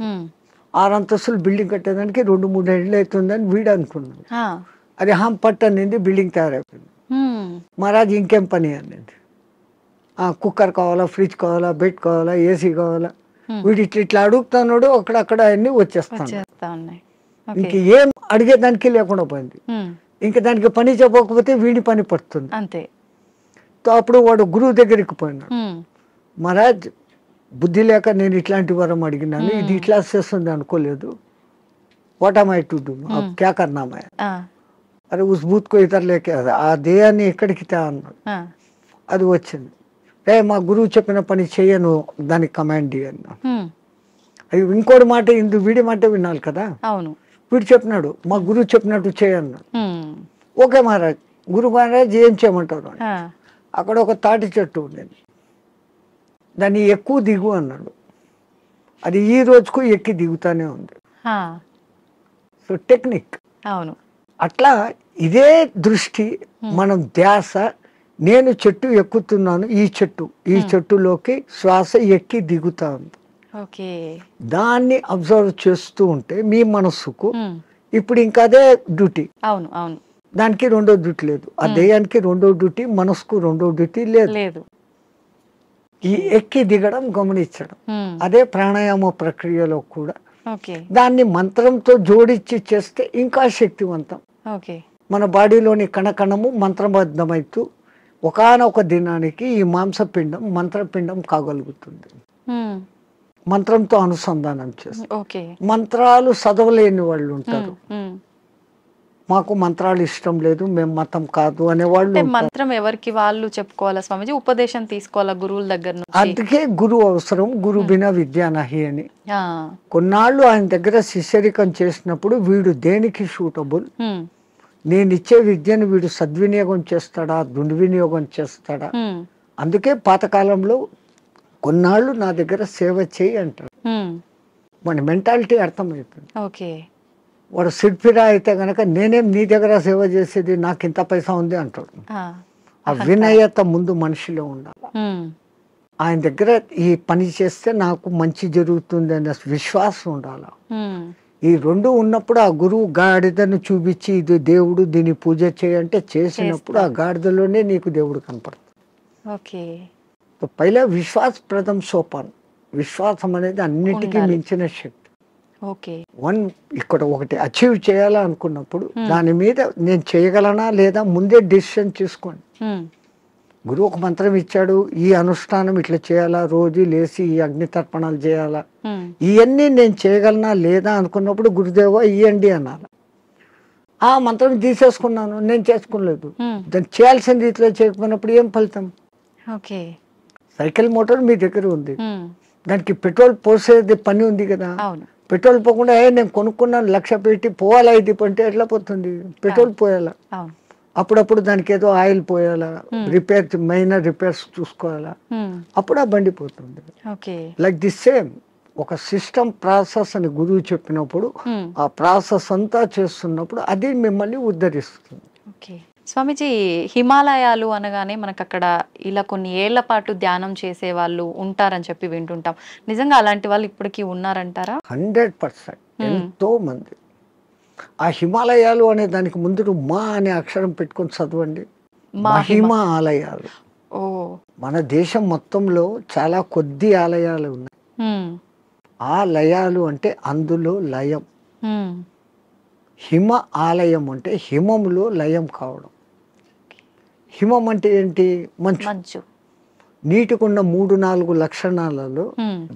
6 అంతస్తులు బిల్డింగ్ కట్టేదానికి 2-3 ఏళ్ళు అవుతుందని వీడు అనుకున్నాడు. అది పట్టు అనింది, బిల్డింగ్ తయారైపోయింది. మహారాజ్ ఇంకేం పని అనింది, కుక్కర్ కావాలా, ఫ్రిడ్జ్ కావాలా, బెడ్ కావాలా, ఏసీ కావాలా, వీడు ఇట్లా అడుగుతున్నాడు, అక్కడక్కడ అన్ని వచ్చేస్తాను. ఇంక ఏం అడిగేదానికి లేకుండా పోయింది. ఇంకా దానికి పని చెప్పకపోతే వీడి పని పడుతుంది అంతే. అప్పుడు వాడు గురువు దగ్గరికి పోయినాడు, మహారాజ్ బుద్ధి లేక నేను ఇట్లాంటి వరం అడిగినాను, ఇది ఇట్లా చేస్తుంది అనుకోలేదు, what am I to do, క్యా కర్నా మై, అరే ఉస్ బూత్ కో ఇతర లేకే, ఆ దేయాన్ని ఎక్కడికి తా అన్నాడు. అది వచ్చింది, మా గురువు చెప్పిన పని చెయ్యను, దానికి కమాండ్ అన్నా. అది ఇంకోటి మాట, వీడి మాట వినాలి కదా. అవును. వీడు చెప్పినాడు, మా గురువు చెప్పినట్టు చేయన్నాడు. ఓకే మహారాజ్, గురు మహారాజ్ ఏం చేయమంటారు. అక్కడ ఒక తాటి చెట్టు ఉండేది, దాన్ని ఎక్కువ దిగు అన్నాడు. అది ఈ రోజుకు ఎక్కి దిగుతానే ఉంది. So technique. అవును. అట్లా ఇదే దృష్టి, మనం ధ్యాస, నేను చెట్టు ఎక్కుతున్నాను, ఈ చెట్టులోకి శ్వాస ఎక్కి దిగుతా ఉంది, దాన్ని అబ్జర్వ్ చేస్తూ ఉంటే మీ మనస్సుకు ఇప్పుడు ఇంకా అదే డ్యూటీ. అవును. అవును. దానికి రెండో డ్యూటీ లేదు, ఆ దయ్యానికి రెండో డ్యూటీ, మనసుకు రెండో డ్యూటీ లేదు. ఈ ఎక్కి దిగడం గమనించడం, అదే ప్రాణాయామ ప్రక్రియలో కూడా దాన్ని మంత్రంతో జోడించి చేస్తే ఇంకా శక్తివంతం. మన బాడీలోని కణకణము మంత్రబద్ధమైతూ ఒకానొక దినానికి ఈ మాంసపిండం మంత్రపిండం కాగలుగుతుంది. మంత్రంతో అనుసంధానం చేస్తారు. మంత్రాలు చదవలేని వాళ్ళు ఉంటారు, మాకు మంత్రాలు ఇష్టం లేదు, మేము మతం కాదు అనేవాళ్ళు. మంత్రం ఎవరికి వాళ్ళు చెప్పుకోవాలా స్వామిజీ, ఉపదేశం తీసుకోవాలా గురువుల దగ్గర నుంచి. అందుకే గురువు అవసరం, గురు బినా విద్యా నహి అని. కొన్నాళ్ళు ఆయన దగ్గర శిష్యరికం చేసినప్పుడు వీడు దేనికి సూటబుల్, నేను ఇచ్చే విద్యను వీడు సద్వినియోగం చేస్తాడా, దుర్వినియోగం చేస్తాడా. అందుకే పాతకాలంలో కొన్నాళ్ళు నా దగ్గర సేవ చేయి అంటారు. మన మెంటాలిటీ అర్థమైపోయింది. ఓకే. వాడు సిడ్ఫిరా అయితే గనక నేనేం నీ దగ్గర సేవ చేసేది, నాకు ఇంత పైసా ఉంది అంటాడు. ఆ వినయత ముందు మనిషిలో ఉండాలి. ఆయన దగ్గర ఈ పని చేస్తే నాకు మంచి జరుగుతుంది అనే విశ్వాసం ఉండాలి. ఈ రెండు ఉన్నప్పుడు ఆ గురువు గాడిదను చూపించి ఇది దేవుడు, దీన్ని పూజ చేయంటే చేసినప్పుడు ఆ గాడిదలోనే నీకు దేవుడు కనపడుతుంది. ఓకే. పైలా విశ్వాస ప్రథం సోపాన్, విశ్వాసం అనేది అన్నిటికీ మించిన శక్తి. ఓకే. ఇక్కడ ఒకటి అచీవ్ చేయాలనుకున్నప్పుడు దాని మీద నేను చేయగలనా లేదా ముందే డిసిషన్ తీసుకోండి. గురువు ఒక మంత్రం ఇచ్చాడు, ఈ అనుష్ఠానం ఇట్లా చేయాలా, రోజు లేచి ఈ అగ్ని తర్పణాలు చేయాలా, ఇవన్నీ నేను చేయగలనా లేదా అనుకున్నప్పుడు గురుదేవా ఇయ్యండి అనాలి. ఆ మంత్రం తీసేసుకున్నాను, నేను చేసుకోలేదు, దాన్ని చేయాల్సిన రీతిలో చేయకపోయినప్పుడు ఏం ఫలితం. ఓకే. సైకిల్ మోటార్ మీ దగ్గర ఉంది, దానికి పెట్రోల్ పోసేది పని ఉంది కదా. పెట్రోల్ పోకుండా నేను కొనుక్కున్నాను 1,00,000 పెట్టి పోవాలా, ఇది అంటే ఎట్లా పోతుంది, పెట్రోల్ పోయాలా, అప్పుడప్పుడు దానికి ఏదో ఆయిల్ పోయాలా, మైనర్ రిపేర్స్ చూసుకోవాలా, అప్పుడు ఆ బండి పోతుంది. లైక్ ది సేమ్ ఒక సిస్టమ్ ప్రాసెస్ అని గురువు చెప్పినప్పుడు ఆ ప్రాసెస్ అంతా చేస్తున్నప్పుడు అది మిమ్మల్ని ఉద్ధరిస్తుంది. ఓకే స్వామీజీ, హిమాలయాలు అనగానే మనకు అక్కడ ఇలా కొన్ని ఏళ్ల పాటు ధ్యానం చేసే వాళ్ళు ఉంటారని చెప్పి వింటుంటాం. నిజంగా అలాంటి వాళ్ళు ఇప్పటికీ ఉన్నారంటారా? 100% ఎంతో మంది. ఆ హిమాలయాలు అనే దానికి ముందు మా అనే అక్షరం పెట్టుకొని చదవండి. మహిమ ఆలయాలు. ఓ, మన దేశం మొత్తంలో చాలా కొద్ది ఆలయాలు ఉన్నాయి. ఆ లయాలు అంటే అందులో లయం. హిమ ఆలయం అంటే హిమములో లయం కావడం. హిమం అంటే ఏంటి? మంచు. నీటికున్న 3-4 లక్షణాలలో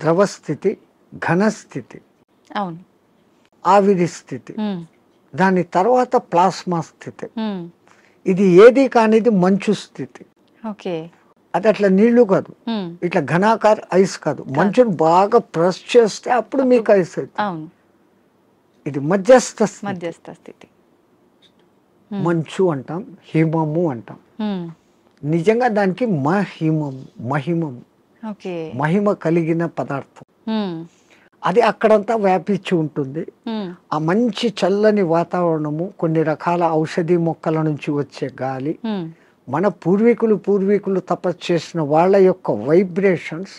ద్రవస్థితి, ఘనస్థితి, ఆవిరి స్థితి, దాని తర్వాత ప్లాస్మా స్థితి. ఇది ఏది కానిది మంచు స్థితి. అది అట్లా నీళ్లు కాదు, ఇట్లా ఘనాకార ఐస్ కాదు. మంచును బాగా ప్రెస్ చేస్తే అప్పుడు మీకు ఐస్ అవుతుంది. ఇది మధ్యస్థ స్థితి. మంచు అంటాం, హిమము అంటాం. నిజంగా దానికి మహిమం మహిమ కలిగిన పదార్థం. అది అక్కడంతా వ్యాపించి ఉంటుంది. ఆ మంచి చల్లని వాతావరణము, కొన్ని రకాల ఔషధి మొక్కల నుంచి వచ్చే గాలి, మన పూర్వీకులు తపస్సు చేసిన వాళ్ళ యొక్క వైబ్రేషన్స్.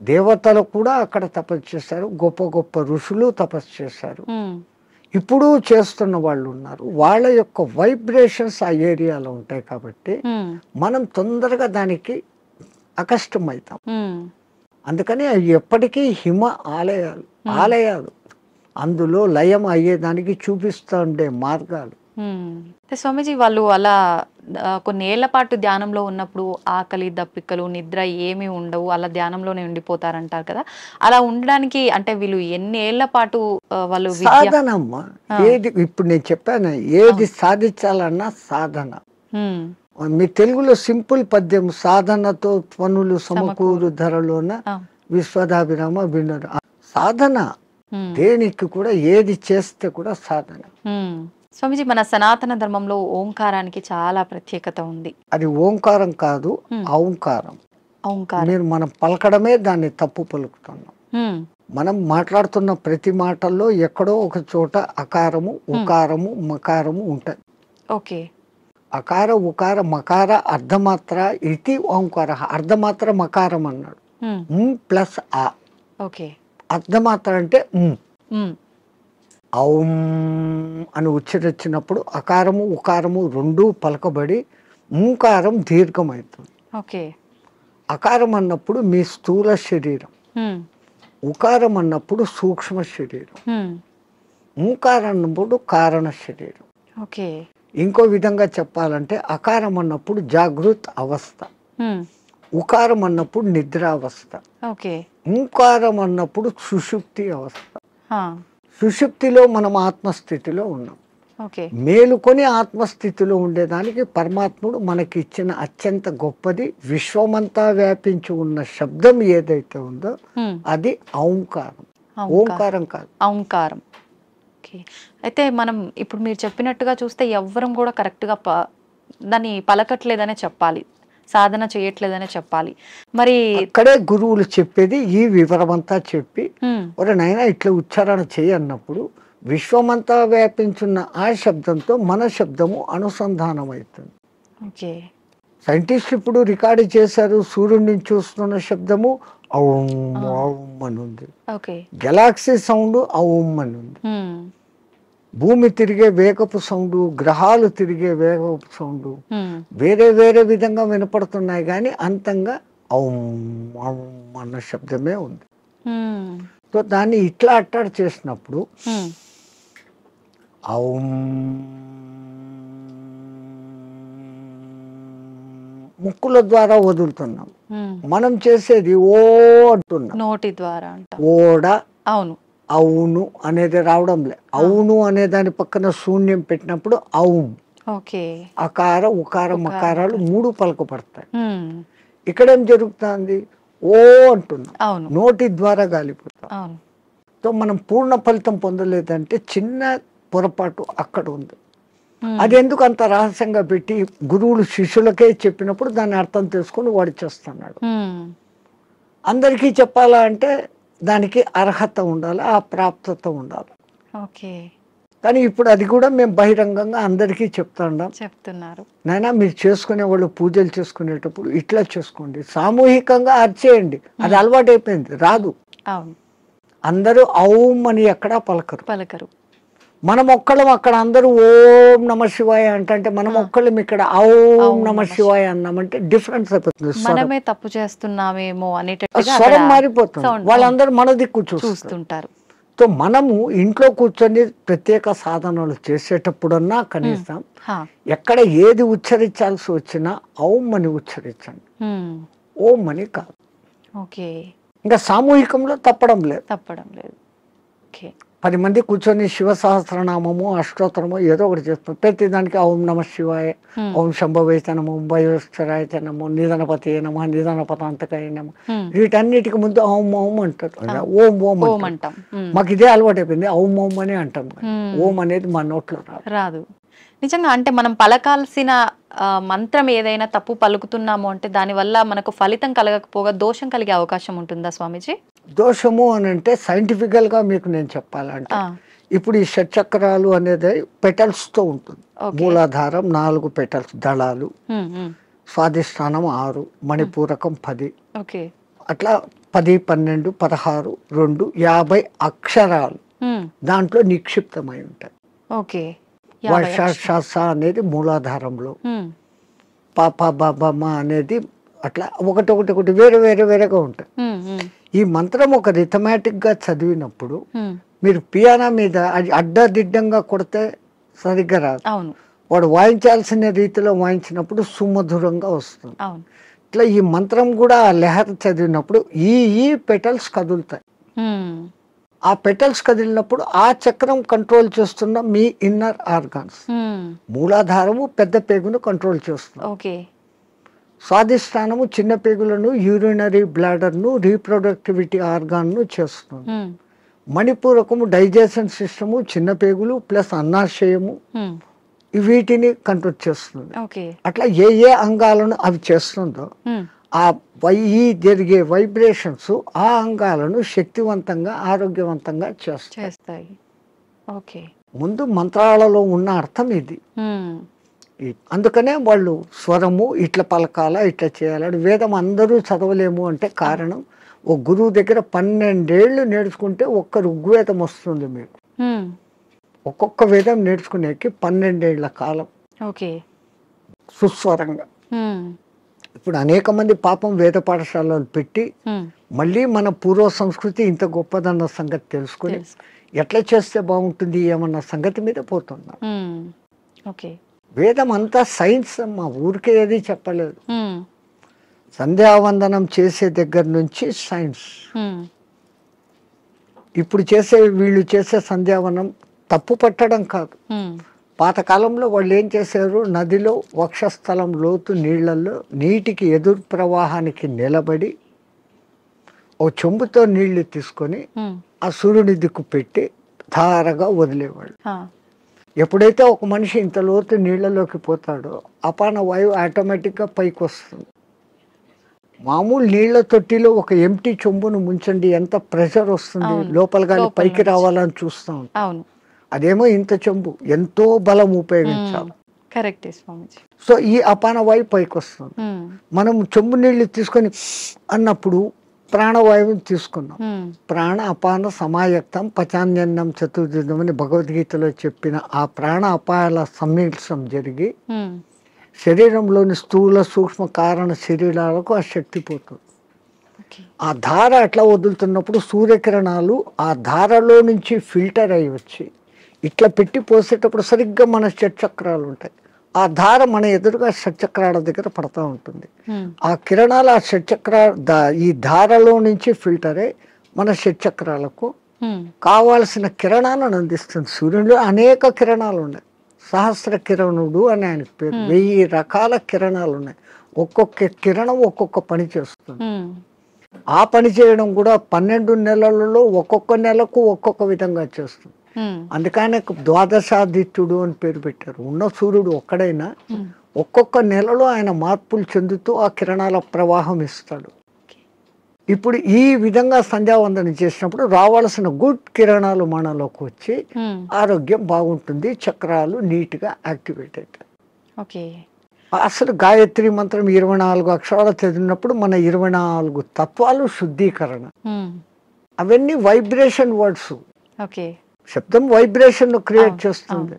దేవతలు కూడా అక్కడ తపస్సు చేశారు, గొప్ప గొప్ప ఋషులు తపస్సు చేశారు, ఇప్పుడు చేస్తున్న వాళ్ళు ఉన్నారు. వాళ్ళ యొక్క వైబ్రేషన్స్ ఆ ఏరియాలో ఉంటాయి కాబట్టి మనం తొందరగా దానికి అకష్టమవుతాం. అందుకని అవి ఎప్పటికీ హిమ ఆలయాలు అందులో లయం అయ్యేదానికి చూపిస్తూ ఉండే మార్గాలు. స్వామీజీ, వాళ్ళు అలా కొన్ని ఏళ్ల పాటు ధ్యానంలో ఉన్నప్పుడు ఆకలి, దప్పికలు, నిద్ర ఏమీ ఉండవు, అలా ధ్యానంలోనే ఉండిపోతారంటారు కదా. అలా ఉండడానికి అంటే వీళ్ళు ఎన్ని ఏళ్ల పాటు వాళ్ళు సాధనమ్మా. ఏది ఇప్పుడు నేను చెప్పాను, ఏది సాధించాలన్నా సాధన. మీ తెలుగులో సింపుల్ పద్యం, సాధనతో పనులు సమకూరు ధరలోన విశ్వదాభిరామ వినరు. సాధన దేనికి కూడా, ఏది చేస్తే కూడా సాధన. స్వామీజీ, మన సనాతన ధర్మంలో ఓంకారానికి చాలా ప్రత్యేకత ఉంది. అది ఓంకారం కాదు, ఔంకారం. మీరు మనం పలకడమే దాన్ని తప్పు పలుకుతున్నాం. మనం మాట్లాడుతున్న ప్రతి మాటల్లో ఎక్కడో ఒక చోట అకారము, ఉకారము, మకారము ఉంటాయి. ఓకే. అకార, ఉకార, మకార, అర్ధమాత్ర ఇది ఓంకార. అర్ధమాత్ర మకారం అన్నాడు, ప్లస్ ఆ. ఓకే. అర్ధమాత్ర అంటే ఔం అని ఉచ్చరించినప్పుడు అకారము ఉకారము రెండూ పలకబడి ఓంకారం దీర్ఘమవుతుంది. అకారం అన్నప్పుడు మీ స్థూల శరీరం, ఉకారం అన్నప్పుడు సూక్ష్మ శరీరం, ఓంకారం అన్నప్పుడు కారణ శరీరం. ఇంకో విధంగా చెప్పాలంటే అకారం అన్నప్పుడు జాగృత్ అవస్థ, ఉకారం అన్నప్పుడు నిద్రావస్థ, ఓంకారం అన్నప్పుడు సుషుప్తి అవస్థ. సుషుప్తిలో మనం ఆత్మస్థితిలో ఉన్నాం. మేలుకొని ఆత్మస్థితిలో ఉండేదానికి పరమాత్ముడు మనకి ఇచ్చిన అత్యంత గొప్పది, విశ్వమంతా వ్యాపించి ఉన్న శబ్దం ఏదైతే ఉందో అది ఓంకారం. ఓంకారం కాదు, ఓంకారం. అయితే మనం ఇప్పుడు మీరు చెప్పినట్టుగా చూస్తే ఎవ్వరం కూడా కరెక్ట్గా దాన్ని పలకట్లేదనే చెప్పాలి, సాధన చేయట్లేదనే చెప్పాలి. మరి అక్కడే గురువులు చెప్పేది ఈ వివరమంతా చెప్పి, ఒరే నాయనా ఇట్లా ఉచ్చారణ చేయన్నప్పుడు విశ్వమంతా వ్యాపించున్న ఆ శబ్దంతో మన శబ్దము అనుసంధానం అవుతుంది. సైంటిస్ట్ ఇప్పుడు రికార్డు చేశారు, సూర్యుడి నుంచి చూస్తున్న శబ్దము ఔం ఔం అని ఉంది, గెలాక్సీ సౌండ్ ఔం అని ఉంది, భూమి తిరిగే వేగపు సౌండ్, గ్రహాలు తిరిగే వేగపు సౌండ్ వేరే వేరే విధంగా వినపడుతున్నాయి, కానీ అంతంగా ఔం ఔం అన్న శబ్దమే ఉంది. సో దాన్ని ఇట్లా అట్టాడు చేసినప్పుడు ఔం ముక్కుల ద్వారా వదులుతున్నాం, మనం చేసేది ఓ అంటున్నాం నోటి ద్వారా. ఓడ, అవును, అవును అనేది రావడంలే. అవును అనే దాని పక్కన శూన్యం పెట్టినప్పుడు ఔం. అకార ఉకార మకారాలు 3 పలకపడతాయి. ఇక్కడేం జరుగుతుంది? ఓ అంటున్నాం, నోటి ద్వారా గాలిపోతాం. సో మనం పూర్ణ ఫలితం పొందలేదంటే చిన్న పొరపాటు అక్కడ ఉంది. అది ఎందుకు అంత రహస్యంగా పెట్టి గురువులు శిష్యులకే చెప్పినప్పుడు దాన్ని అర్థం చేసుకొని వాడు చేస్తున్నాడు. అందరికీ చెప్పాలా అంటే దానికి అర్హత ఉండాలి, ఆ ప్రాప్తత ఉండాలి. ఓకే. కానీ ఇప్పుడు అది కూడా మేము బహిరంగంగా అందరికీ చెప్తున్నారు. నాయనా మీరు చేసుకునే వాళ్ళు పూజలు చేసుకునేటప్పుడు ఇట్లా చేసుకోండి, సామూహికంగా అర్చేయండి. అది అలవాటైపోయింది, రాదు. అవును. అందరూ ఔం అని ఎక్కడా పలకరు. మనం ఒక్కళ్ళం అక్కడ అందరూ ఓం నమ శివాయ అంటే మనం ఒక్కళ్ళం ఇక్కడ ఔం నమ శివాయ అన్నామంటే డిఫరెన్స్ అయిపోతుంది. మనమే తప్పు చేస్తున్నామేమో అనేటట్టుగా స్వరం మారిపోతుంది. వాళ్ళందరూ మన దిక్కు చూస్తుంటారు. సో మనము ఇంట్లో కూర్చొని ప్రత్యేక సాధనలు చేసేటప్పుడన్నా కనీసం ఎక్కడ ఏది ఉచ్చరించాల్సి వచ్చినా ఔం అని ఉచ్చరించండి, ఓం అని కాదు. ఓకే. ఇంకా సామూహికంలో తప్పడం లేదు. 10 మంది కూర్చొని శివ సహస్రనామము అష్టోత్తరము ఏదో ఒకటి చేస్తాం. ప్రతి దానికి ఓం నమ శివాయ, ఓం శంభవైత నమో, భయోశ్వరాయ నమో, నిధనపతి నమ, నిధనపతాంతకాయ నమ, వీటన్నిటికి ముందు ఓం ఓం అంటారు. ఓం ఓం అంటాం. మాకు ఇదే అలవాటు అయిపోయింది, ఓం ఓం అని అంటాం. ఓం అనేది మా నోట్లో రాదు. నిజంగా అంటే మనం పలకాల్సిన మంత్రం ఏదైనా తప్పు పలుకుతున్నాము అంటే దానివల్ల మనకు ఫలితం కలగకపోగా దోషం కలిగే అవకాశం ఉంటుందా స్వామీజీ? దోషము అని అంటే సైంటిఫికల్ గా మీకు నేను చెప్పాలంటే ఇప్పుడు ఈ షట్చక్రాలు అనేది పెటల్స్ తో ఉంటుంది. మూలాధారం 4 పెటల్స్ దళాలు, స్వాధిష్టానం 6, మణిపూరకం 10, అట్లా 10, 12, 16, 2, 50 అక్షరాలు దాంట్లో నిక్షిప్తమై ఉంటాయి. వర్ష అనేది మూలాధారంలో, పాప బాబమ్మ అనేది అట్లా ఒకటి వేరేగా ఉంటాయి. ఈ మంత్రం ఒక రిథమాటిక్ గా చదివినప్పుడు మీరు పియానో మీద అది అడ్డదిడ్డంగా కొడితే సరిగ్గా రాదు. వాడు వాయించాల్సిన రీతిలో వాయించినప్పుడు సుమధురంగా వస్తుంది. ఇట్లా ఈ మంత్రం కూడా ఆ లెహర్ చదివినప్పుడు ఈ పెటల్స్ కదులుతాయి. ఆ పెటల్స్ కదిలినప్పుడు ఆ చక్రం కంట్రోల్ చేస్తున్న మీ ఇన్నర్ ఆర్గాన్స్. మూలాధారము పెద్ద పేగును కంట్రోల్ చేస్తుంది. స్వాధిష్టానము చిన్న పేగులను, యూరినరీ బ్లాడర్ను, రీప్రొడక్టివిటీ ఆర్గాన్ను చేస్తుంది. మణిపూరకము డైజెషన్ సిస్టము, చిన్న పేగులు ప్లస్ అన్నాశయము, వీటిని కంట్రోల్ చేస్తుంది. అట్లా ఏ అంగాలను అవి చేస్తుందో ఆ జరిగే వైబ్రేషన్స్ ఆ అంగాలను శక్తివంతంగా ఆరోగ్యవంతంగా చేస్తాయి. ముందు మంత్రాలలో ఉన్న అర్థం ఇది. అందుకనే వాళ్ళు స్వరము ఇట్లా పలకాల, ఇట్లా చేయాలని. వేదం అందరూ చదవలేము అంటే కారణం, ఓ గురువు దగ్గర 12 ఏళ్ళు నేర్చుకుంటే ఒక్క ఋగ్వేదం వస్తుంది మీకు. ఒక్కొక్క వేదం నేర్చుకునేకి 12 ఏళ్ల కాలం సుస్వరంగా. ఇప్పుడు అనేక మంది పాపం వేద పాఠశాలలు పెట్టి మళ్ళీ మన పూర్వ సంస్కృతి ఇంత గొప్పదన్న సంగతి తెలుసుకుని ఎట్లా చేస్తే బాగుంటుంది ఏమన్న సంగతి మీద పోతున్నా. వేదం అంతా సైన్స్ అమ్మా, ఊరికే ఏది చెప్పలేదు. సంధ్యావందనం చేసే దగ్గర నుంచి సైన్స్. ఇప్పుడు వీళ్ళు చేసే సంధ్యావనం తప్పు పట్టడం కాదు. పాతకాలంలో వాళ్ళు ఏం చేశారు, నదిలో వక్షస్థలం లోతు నీళ్లలో నీటికి ఎదురు ప్రవాహానికి నిలబడి ఓ చెంబుతో నీళ్లు తీసుకొని ఆ సూర్యుని దిక్కు పెట్టి ధారగా వదిలేవాళ్ళు. ఎప్పుడైతే ఒక మనిషి ఇంత లోతు నీళ్లలోకి పోతాడో అపాన వాయువు ఆటోమేటిక్గా పైకి వస్తుంది. మామూలు నీళ్ల తొట్టిలో ఒక ఎంటీ చెంబును ముంచండి, ఎంత ప్రెషర్ వస్తుంది, లోపల గాలి పైకి రావాలని చూస్తాం. అదేమో ఇంత చెంబు, ఎంతో బలం ఉపయోగించాలి. సో ఈ అపాన వాయువు పైకి వస్తుంది. మనం చెంబు నీళ్లు తీసుకొని అన్నప్పుడు ప్రాణవాయువుని తీసుకున్నాం. ప్రాణ అపాన సమాయక్తం పచాన్యన్నం చతుర్దినం అని భగవద్గీతలో చెప్పిన ఆ ప్రాణ అపాయాల సమ్మిళనం జరిగి శరీరంలోని స్థూల సూక్ష్మ కారణ శరీరాలకు ఆ శక్తి పోతుంది. ఆ ధార అట్లా వదులుతున్నప్పుడు సూర్యకిరణాలు ఆ ధారలో నుంచి ఫిల్టర్ అయ్యి వచ్చి ఇట్లా పెట్టి పోసేటప్పుడు సరిగ్గా మన షట్చక్రాలు ఉంటాయి. ఆ ధార మన ఎదురుగా షట్చక్రాల దగ్గర పడతా ఉంటుంది. ఆ కిరణాలు ఆ ఈ ధారలో నుంచి ఫిల్టర్ అయ్యి మన షట్చక్రాలకు కావాల్సిన కిరణాలను అందిస్తుంది. సూర్యుడు అనేక కిరణాలు ఉన్నాయి. సహస్ర కిరణుడు అని ఆయనకు పేరు. 1000 రకాల కిరణాలు ఉన్నాయి. ఒక్కొక్క కిరణం ఒక్కొక్క పని చేస్తుంది. ఆ పని చేయడం కూడా 12 నెలలలో ఒక్కొక్క నెలకు ఒక్కొక్క విధంగా చేస్తుంది. అందుకనే ద్వాదశాదిత్యుడు అని పేరు పెట్టారు. ఉన్న సూర్యుడు ఒక్కడైనా ఒక్కొక్క నెలలో ఆయన మార్పులు చెందుతూ ఆ కిరణాల ప్రవాహం ఇస్తాడు. ఇప్పుడు ఈ విధంగా సంధ్యావందనం చేసినప్పుడు రావాల్సిన గుడ్ కిరణాలు మనలోకి వచ్చి ఆరోగ్యం బాగుంటుంది, చక్రాలు నీట్గా యాక్టివేట్ అవుతాయి. ఓకే. అసలు గాయత్రి మంత్రం 24 అక్షరాలు చదివినప్పుడు మన 24 తత్వాలు శుద్ధీకరణ. అవన్నీ వైబ్రేషన్ వర్డ్స్. ఓకే. శబ్దం వైబ్రేషన్ క్రియేట్ చేస్తుంది.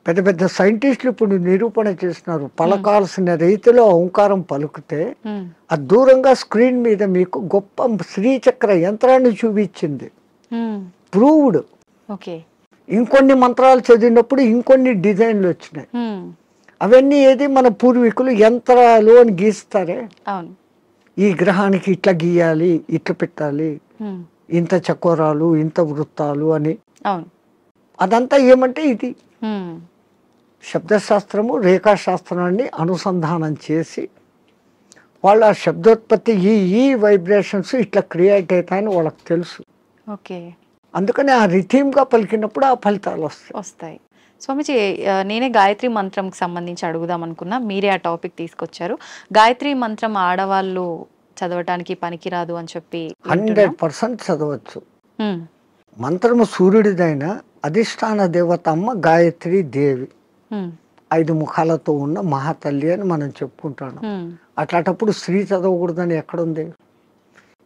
పెద్ద పెద్ద సైంటిస్టులు ఇప్పుడు నిరూపణ చేస్తున్నారు. పలకాల్సిన రీతిలో ఓంకారం పలుకుతే అది దూరంగా స్క్రీన్ మీద మీకు గొప్ప శ్రీచక్ర యంత్రాన్ని చూపించింది. ప్రూవ్డ్. ఓకే. ఇంకొన్ని మంత్రాలు చదివినప్పుడు ఇంకొన్ని డిజైన్లు వచ్చినాయి. అవన్నీ ఏది మన పూర్వీకులు యంత్రాలు అని గీస్తారే, ఈ గ్రహానికి ఇట్లా గీయాలి, ఇట్లా పెట్టాలి, ఇంత చకోరాలు, ఇంత వృత్తాలు అని. అదంతా ఏమంటే ఇది శబ్దశాస్త్రము, రేఖాశాస్త్రాన్ని అనుసంధానం చేసి వాళ్ళ శబ్దోత్పత్తి ఈ వైబ్రేషన్స్ ఇట్లా క్రియేట్ అవుతాయని వాళ్ళకి తెలుసు. ఓకే. అందుకని ఆ రిథీమ్గా పలికినప్పుడు ఆ ఫలితాలు వస్తాయి. స్వామిజీ, నేనే గాయత్రి మంత్రంకి సంబంధించి అడుగుదాం అనుకున్నా, మీరే ఆ టాపిక్ తీసుకొచ్చారు. గాయత్రి మంత్రం ఆడవాళ్ళు చదవటానికి పనికిరాదు అని చెప్పి 100% చదవచ్చు. మంత్రము సూర్యుడిదైన అధిష్టాన దేవత అమ్మ గాయత్రి దేవి, 5 ముఖాలతో ఉన్న మహాతల్లి అని మనం చెప్పుకుంటాను. అట్లాంటప్పుడు స్త్రీ చదవకూడదని ఎక్కడుంది?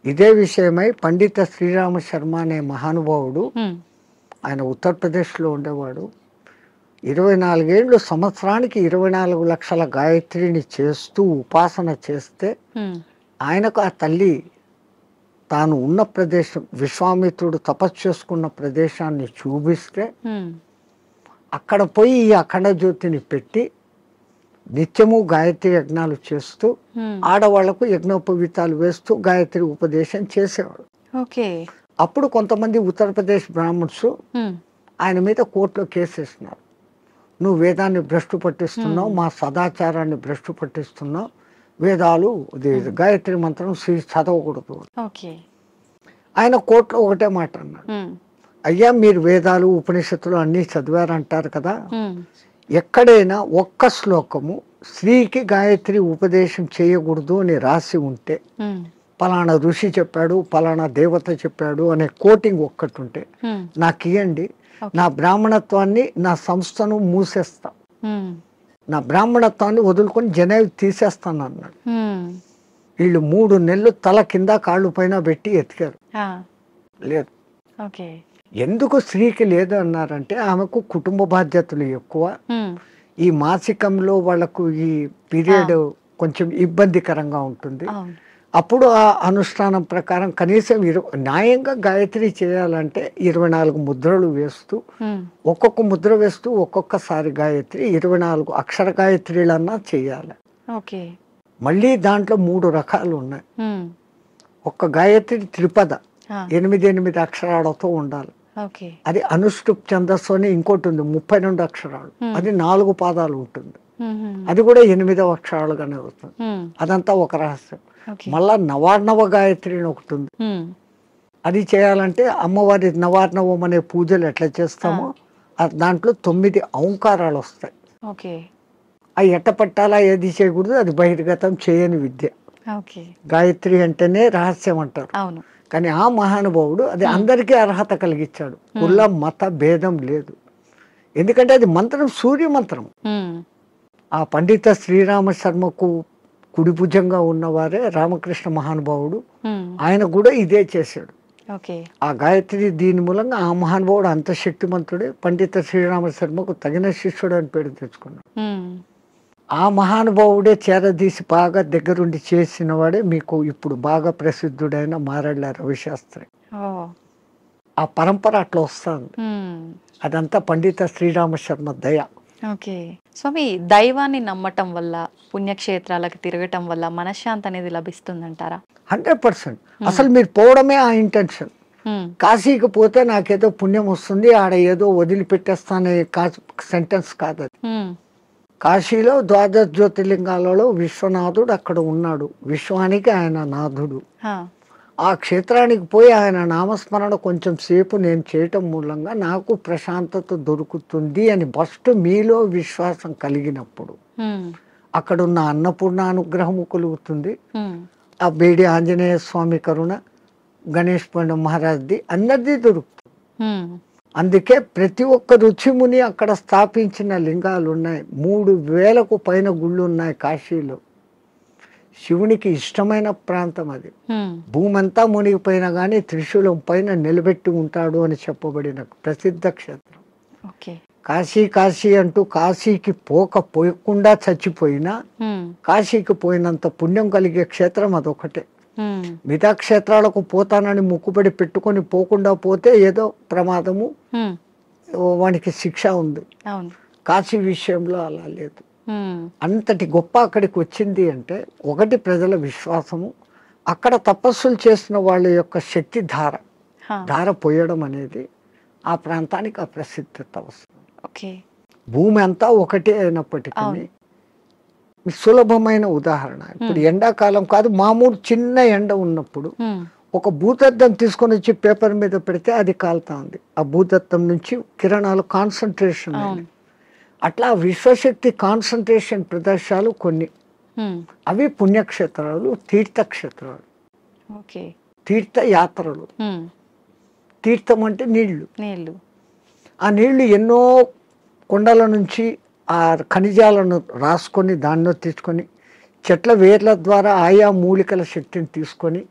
ఇదే విషయమై పండిత శ్రీరామ శర్మ అనే మహానుభావుడు, ఆయన ఉత్తరప్రదేశ్లో ఉండేవాడు, 24 ఏళ్ళు సంవత్సరానికి 24 లక్షల గాయత్రిని చేస్తూ ఉపాసన చేస్తే ఆయనకు ఆ తల్లి తాను ఉన్న ప్రదేశం, విశ్వామిత్రుడు తపస్సు చేసుకున్న ప్రదేశాన్ని చూపిస్తే అక్కడ పోయి ఈ అఖండ జ్యోతిని పెట్టి నిత్యము గాయత్రి యజ్ఞాలు చేస్తూ ఆడవాళ్లకు యజ్ఞోపవీతాలు వేస్తూ గాయత్రి ఉపదేశం చేసేవాడు. అప్పుడు కొంతమంది ఉత్తరప్రదేశ్ బ్రాహ్మణ్స్ ఆయన మీద కోర్టులో కేసేసినారు. నువ్వు వేదాన్ని భ్రష్టు పట్టిస్తున్నావు, మా సదాచారాన్ని భ్రష్టు పట్టిస్తున్నావు, వేదాలు గాయత్రి మంత్రం చదవకూడదు. ఆయన కోర్టులో ఒకటే మాట అన్నాడు, అయ్యా మీరు వేదాలు ఉపనిషత్తులు అన్నీ చదివారంటారు కదా, ఎక్కడైనా ఒక్క శ్లోకము స్త్రీకి గాయత్రి ఉపదేశం చేయకూడదు అని రాసి ఉంటే, పలానా ఋషి చెప్పాడు, పలానా దేవత చెప్పాడు అనే కోటింగ్ ఒక్కటి ఉంటే నాకు ఇవ్వండి, నా బ్రాహ్మణత్వాన్ని, నా సంస్థను మూసేస్తా, నా బ్రాహ్మణత్వాన్ని వదులుకొని జనేవి తీసేస్తాను అన్నాడు. వీళ్ళు 3 నెలలు తల కింద కాళ్ళు పైన పెట్టి ఎతికారు, లేదు. ఎందుకు స్త్రీకి లేదు అన్నారంటే ఆమెకు కుటుంబ బాధ్యతలు ఎక్కువ, ఈ మాసికంలో వాళ్ళకు ఈ పీరియడ్ కొంచెం ఇబ్బందికరంగా ఉంటుంది. అప్పుడు ఆ అనుష్ఠానం ప్రకారం కనీసం న్యాయంగా గాయత్రి చేయాలంటే 24 ముద్రలు వేస్తూ, ఒక్కొక్క ముద్ర వేస్తూ ఒక్కొక్కసారి గాయత్రి 24 అక్షర గాయత్రిలన్నా చేయాలి. మళ్ళీ దాంట్లో 3 రకాలు ఉన్నాయి. ఒక్క గాయత్రి త్రిపద 8 అక్షరాలతో ఉండాలి. అది అనుష్టుప్ ఛందస్సు అని ఇంకోటి ఉంది, 32 అక్షరాలు, అది 4 పాదాలు ఉంటుంది, అది కూడా 8వ అక్షరాలుగానే వస్తుంది. అదంతా ఒక రహస్యం. మళ్ళా నవార్ణవ గాయత్రి అని ఒకటి ఉంది, అది చేయాలంటే అమ్మవారి నవార్ణవం అనే పూజలు ఎట్లా చేస్తామో దాంట్లో 9 ఔంకారాలు వస్తాయి. అవి ఎట్ట పట్టాలా, ఏది చేయకూడదు, అది బహిర్గతం చేయని విద్య. గాయత్రి అంటేనే రహస్యం అంటారు. కానీ ఆ మహానుభావుడు అది అందరికీ అర్హత కలిగించాడు. కుల మత భేదం లేదు, ఎందుకంటే అది మంత్రం సూర్య మంత్రం. ఆ పండిత శ్రీరామ శర్మకు కుడి భుజంగా ఉన్నవారే రామకృష్ణ మహానుభావుడు, ఆయన కూడా ఇదే చేశాడు. ఆ గాయత్రి దీని మూలంగా ఆ మహానుభావుడు అంత శక్తిమంతుడే. పండిత శ్రీరామ శర్మకు తగిన శిష్యుడు అని పేరు తెచ్చుకున్నాడు. ఆ మహానుభావుడే చేరదీసి బాగా దగ్గరుండి చేసిన వాడే మీకు ఇప్పుడు బాగా ప్రసిద్ధుడైన మారెళ్ళ రవిశాస్త్రి. ఆ పరంపర అట్లా వస్తుంది. అదంతా పండిత శ్రీరామ శర్మ దయ. స్వామి, దైవాన్ని నమ్మటం వల్ల, పుణ్యక్షేత్రాలకు తిరగటం వల్ల మనశ్శాంతి అనేది లభిస్తుందంటారా? 100%. అసలు మీరు పోవడమే ఆ ఇంటెన్షన్. కాశీకి పోతే నాకేదో పుణ్యం వస్తుంది, ఆడ ఏదో వదిలిపెట్టేస్తానే సెంటెన్స్ కాదు అది. కాశీలో 12 జ్యోతిర్లింగాలలో విశ్వనాథుడు అక్కడ ఉన్నాడు, విశ్వానికి ఆయన నాథుడు. ఆ క్షేత్రానికి పోయి ఆయన నామస్మరణ కొంచెం సేపు నేను చేయటం మూలంగా నాకు ప్రశాంతత దొరుకుతుంది అని ఫస్ట్ మీలో విశ్వాసం కలిగినప్పుడు అక్కడున్న అన్నపూర్ణ అనుగ్రహము కలుగుతుంది. ఆ బేడి ఆంజనేయ స్వామి కరుణ, గణేష్ పండు మహారాజ్ది అందరిది దొరుకుతుంది. అందుకే ప్రతి ఒక్క రుచిముని అక్కడ స్థాపించిన లింగాలు ఉన్నాయి. 3000కు పైన గుళ్ళు ఉన్నాయి కాశీలో. శివునికి ఇష్టమైన ప్రాంతం అది. భూమి అంతా మునిగిపోయినా కానీ త్రిశూలం పైన నిలబెట్టి ఉంటాడు అని చెప్పబడిన ప్రసిద్ధ క్షేత్రం కాశీ. కాశీ అంటూ కాశీకి పోకుండా చచ్చిపోయినా కాశీకి పోయినంత పుణ్యం కలిగే క్షేత్రం అదొకటే. మిగతా క్షేత్రాలకు పోతానని ముక్కుబడి పెట్టుకొని పోకుండా పోతే ఏదో ప్రమాదము, వానికి శిక్ష ఉంది. కాశీ విషయంలో అలా లేదు. అంతటి గొప్ప అక్కడికి వచ్చింది అంటే ఒకటి ప్రజల విశ్వాసము, అక్కడ తపస్సులు చేసిన వాళ్ళ యొక్క శక్తి ధార పోయడం అనేది ఆ ప్రాంతానికి ఆ ప్రసిద్ధత వస్తుంది. భూమి అంతా ఒకటే అయినప్పటికీ సులభమైన ఉదాహరణ. ఇప్పుడు ఎండాకాలం కాదు, మామూలు చిన్న ఎండ ఉన్నప్పుడు ఒక భూతద్దం తీసుకొని వచ్చి పేపర్ మీద పెడితే అది కాలుతా ఉంది. ఆ భూతద్దం నుంచి కిరణాలు కాన్సన్ట్రేషన్. అట్లా విశ్వశక్తి కాన్సన్ట్రేషన్ ప్రదేశాలు కొన్ని, అవి పుణ్యక్షేత్రాలు, తీర్థక్షేత్రాలు, తీర్థయాత్రలు. తీర్థం అంటే నీళ్లు. ఆ నీళ్లు ఎన్నో కొండల నుంచి ఆ ఖనిజాలను రాసుకొని దానిలో తీసుకొని చెట్ల వేర్ల ద్వారా ఆయా మూలికల శక్తిని తీసుకొని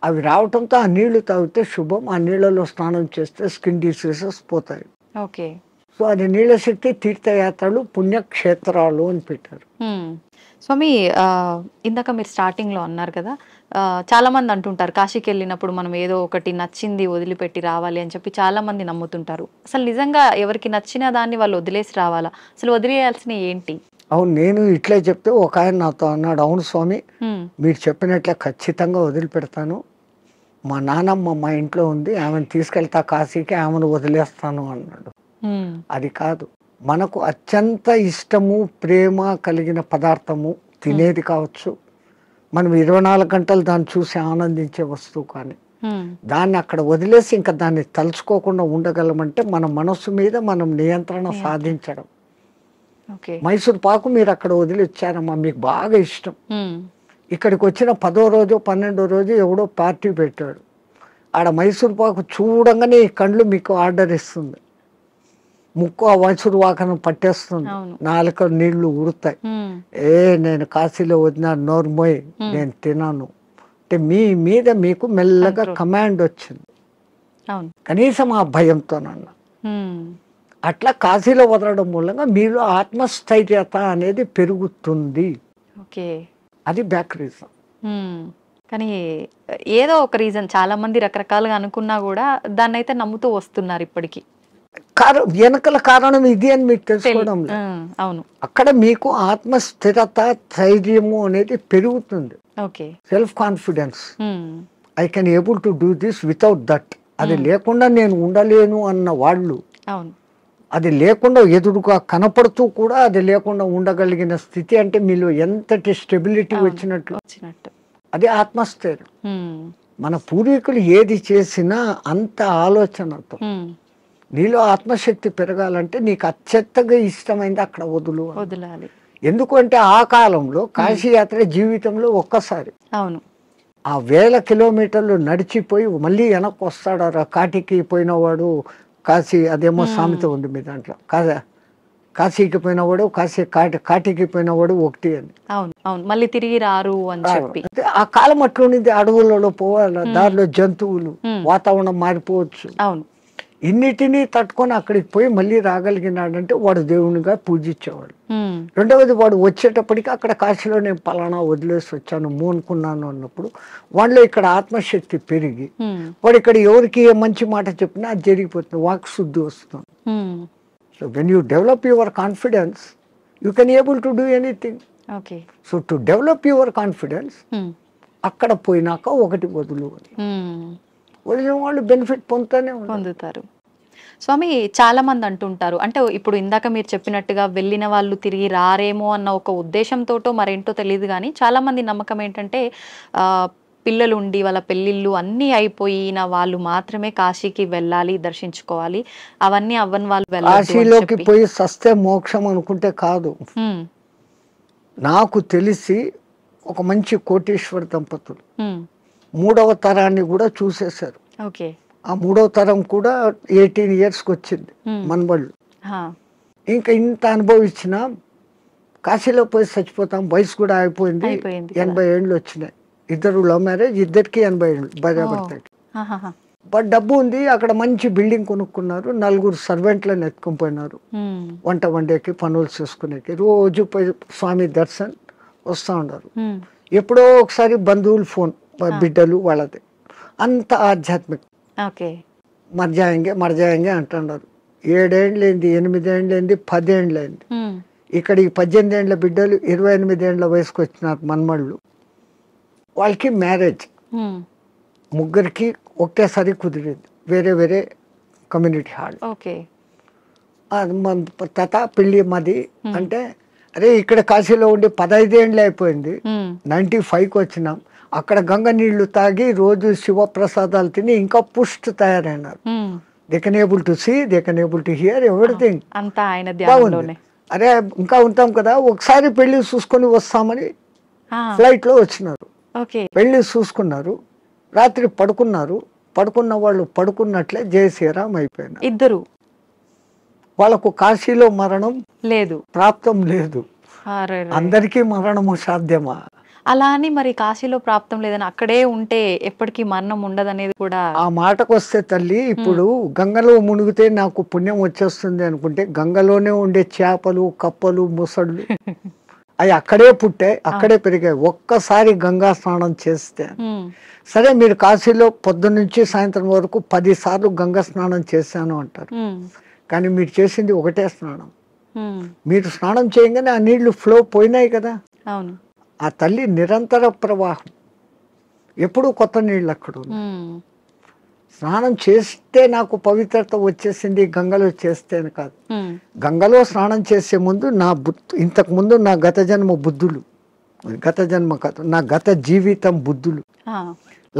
అవి రావటంతో ఆ నీళ్లు తాగితే శుభం. ఆ నీళ్లలో స్నానం చేస్తే స్కిన్ డిసీజెస్ పోతాయి. సో అది నీళ్ళ శక్తి, తీర్థయాత్రలు, పుణ్యక్షేత్రాలు అని పెట్టారు. స్వామి, ఇందాక మీరు స్టార్టింగ్లో అన్నారు కదా, చాలా మంది అంటుంటారు కాశీకి వెళ్ళినప్పుడు మనం ఏదో ఒకటి నచ్చింది వదిలిపెట్టి రావాలి అని చెప్పి చాలా మంది నమ్ముతుంటారు. అసలు నిజంగా ఎవరికి నచ్చిన దాన్ని వాళ్ళు వదిలేసి రావాలా? అసలు వదిలేయాల్సిన ఏంటి? అవును, నేను ఇట్లే చెప్తే ఒక ఆయన నాతో అన్నాడు, అవును స్వామి మీరు చెప్పినట్లే ఖచ్చితంగా వదిలిపెడతాను. మా నానమ్మ మా ఇంట్లో ఉంది, ఆమెను తీసుకెళ్తా కాశీకి, ఆమెను వదిలేస్తాను అన్నాడు. అది కాదు, మనకు అత్యంత ఇష్టము ప్రేమ కలిగిన పదార్థము తినేది కావచ్చు, మనం 24 గంటలు దాన్ని చూసి ఆనందించే వస్తువు, కానీ దాన్ని అక్కడ వదిలేసి ఇంకా దాన్ని తలుచుకోకుండా ఉండగలమంటే మన మనస్సు మీద మనం నియంత్రణ సాధించడం. మైసూర్ పాకు మీరు అక్కడ వదిలి వచ్చారమ్మా, మీకు బాగా ఇష్టం. ఇక్కడికి వచ్చిన 10వ రోజు 12వ రోజు ఎవడో పార్టీ పెట్టాడు, ఆడ మైసూర్ పాకు చూడంగానే ఈ కళ్ళు మీకు ఆర్డర్ ఇస్తుంది, ముక్కు ఆ మైసూర్ పాకను పట్టేస్తుంది, నాలుక నీళ్లు ఉరుతాయి. నేను కాశీలో వదిన నోర్మోయ్ నేను తినాను అంటే మీ మీద మీకు మెల్లగా కమాండ్ వచ్చింది, కనీసం ఆ భయంతోనన్నా. అట్లా కాశీలో వదలడం మూలంగా మీలో ఆత్మస్థైర్యత అనేది పెరుగుతుంది. అది బ్యాక్ రీజన్. కానీ ఏదో ఒక రీజన్, చాలా మంది రకరకాలుగా అనుకున్నా కూడా దాన్ని అయితే నమ్ముతూ వస్తున్నారు ఇప్పటికీ. వెనకల కారణం ఇది అని మీకు తెలుసుకోవడం. అవును, అక్కడ మీకు ఆత్మస్థిరత, ధైర్యము అనేది పెరుగుతుంది. Self confidence, I can able to do this without that. అది లేకుండా నేను ఉండలేను అన్న వాళ్ళు, అది లేకుండా ఎదురుగా కనపడుతూ కూడా అది లేకుండా ఉండగలిగిన స్థితి అంటే మీలో ఎంతటి స్టెబిలిటీ వచ్చినట్లు. అది ఆత్మస్థైర్యం. మన పూర్వీకులు ఏది చేసినా అంత ఆలోచనతో. నీలో ఆత్మశక్తి పెరగాలంటే నీకు అత్యంతగా ఇష్టమైంది అక్కడ వదలాలి. ఎందుకంటే ఆ కాలంలో కాశీ యాత్ర జీవితంలో ఒక్కసారి. అవును, ఆ 1000 కిలోమీటర్లు నడిచిపోయి మళ్ళీ వెనక్కి వస్తాడు. కాటికి పోయినవాడు కాశీ, అదేమో సామెత ఉంది మీ దాంట్లో, కాశీకి పోయినవాడు కాటికి పోయినవాడు ఒకటి అని. అవును, మళ్ళీ తిరిగి రారు అని చెప్పి. ఆ కాలం అట్లుంది, అడవులలో పోవాలి, దారిలో జంతువులు, వాతావరణం మారిపోవచ్చు. అవును, ఇన్నిటినీ తట్టుకొని అక్కడికి పోయి మళ్ళీ రాగలిగినాడంటే వాడు దేవునిగా పూజించేవాడు. రెండవది, వాడు వచ్చేటప్పటికి అక్కడ కాశీలో నేను పలానా వదిలేసి వచ్చాను మోనుకున్నాను అన్నప్పుడు వాళ్ళలో ఇక్కడ ఆత్మశక్తి పెరిగి వాడు ఇక్కడ ఎవరికి ఏ మంచి మాట చెప్పినా అది జరిగిపోతుంది, వాక్ శుద్ధి వస్తుంది. So when you develop your confidence you can able to do anything. So to develop your confidence అక్కడ పోయినాక ఒకటి వదిలిన వాళ్ళు బెనిఫిట్ పొందుతారు. స్వామి, చాలా మంది అంటుంటారు, అంటే ఇప్పుడు ఇందాక మీరు చెప్పినట్టుగా వెళ్ళిన వాళ్ళు తిరిగి రారేమో అన్న ఒక ఉద్దేశంతోటో మరేంటో తెలియదు, కానీ చాలా మంది నమ్మకం ఏంటంటే పిల్లలు ఉండి వాళ్ళ పెళ్ళిళ్ళు అన్నీ అయిపోయిన వాళ్ళు మాత్రమే కాశీకి వెళ్ళాలి, దర్శించుకోవాలి, అవన్నీ అవ్వని వాళ్ళు కాశీలోకి పోయి సస్తే మోక్షం అనుకుంటే కాదు. నాకు తెలిసి ఒక మంచి కోటీశ్వర దంపతులు. 3వ తరాన్ని కూడా చూసేశారు. ఓకే. ఆ 3వ తరం కూడా 18 ఇయర్స్కి వచ్చింది మనబళ్ళు. ఇంకా ఇంత అనుభవించినా కాశీలో పోయి చచ్చిపోతాం, వయసు కూడా అయిపోయింది, 80 ఏళ్ళు వచ్చినాయి. ఇద్దరు లవ్ మ్యారేజ్, ఇద్దరికి 80 ఏళ్ళు భార్యాభర్తకి. బట్ డబ్బు ఉంది, అక్కడ మంచి బిల్డింగ్ కొనుక్కున్నారు, 4 సర్వెంట్లను ఎత్తుకొని పోయినారు వంట వండేకి, పనులు చేసుకునేకి. రోజు పోయి స్వామి దర్శన్ వస్తూ ఉన్నారు. ఎప్పుడో ఒకసారి బంధువులు ఫోన్, బిడ్డలు వాళ్ళది. అంత ఆధ్యాత్మిక. మర్జాయంగే అంటున్నారు. 7 ఏళ్ళైంది, 8 ఏళ్ళైంది, 10 ఏళ్ళైంది. ఇక్కడ ఈ 18 ఏళ్ళ బిడ్డలు 28 ఏళ్ళ వయసుకు వచ్చినారు మనమళ్ళు. వాళ్ళకి మ్యారేజ్ ముగ్గురికి ఒకేసారి కుదిరింది, వేరే వేరే కమ్యూనిటీ హాల్. తాత పెళ్ళి మాది అంటే, అరే ఇక్కడ కాశీలో ఉండి 15 ఏళ్ళు అయిపోయింది, 95కి వచ్చినాం, అక్కడ గంగ నీళ్లు తాగి రోజు శివప్రసాదాలు తిని ఇంకా పుష్టి తయారైనారు. They can able to see, they can able to hear everything. బాగుంది. అరే ఇంకా ఉంటాం కదా, ఒకసారి పెళ్లి చూసుకొని వస్తామని ఫ్లైట్ లో వచ్చినారు. పెళ్లి చూసుకున్నారు, రాత్రి పడుకున్నారు. పడుకున్న వాళ్ళు పడుకున్నట్లే జై శ్రీరామ్ అయిపోయినారు ఇద్దరు. వాళ్ళకు కాశీలో మరణం లేదు, ప్రాప్తం లేదు. అందరికీ మరణము సాధ్యమా? అలా అని మరి కాశీలో ప్రాప్తం లేదని అక్కడే ఉంటే ఎప్పటికీ మరణం ఉండదనేది కూడా. ఆ మాటకు వస్తే తల్లి, ఇప్పుడు గంగలో మునిగితే నాకు పుణ్యం వచ్చేస్తుంది అనుకుంటే, గంగలోనే ఉండే చేపలు, కప్పలు, ముసళ్ళు అవి అక్కడే పుట్టాయి, అక్కడే పెరిగాయి. ఒక్కసారి గంగా స్నానం చేస్తే, సరే మీరు కాశీలో పొద్దున్నుంచి సాయంత్రం వరకు 10 సార్లు గంగా స్నానం చేశాను అంటారు, కానీ మీరు చేసింది ఒకటే స్నానం. మీరు స్నానం చేయగానే ఆ నీళ్లు ఫ్లో పోయినాయి కదా. అవును. ఆ తల్లి నిరంతర ప్రవాహం, ఎప్పుడూ కొత్త నీళ్ళు అక్కడ. స్నానం చేస్తే నాకు పవిత్రత వచ్చేసింది గంగలో చేస్తేనే కాదు. గంగలో స్నానం చేసే ముందు నా ఇంతకు ముందు నా గత జన్మ బుద్ధులు, గత జన్మ కాదు, నా గత జీవితం బుద్ధులు,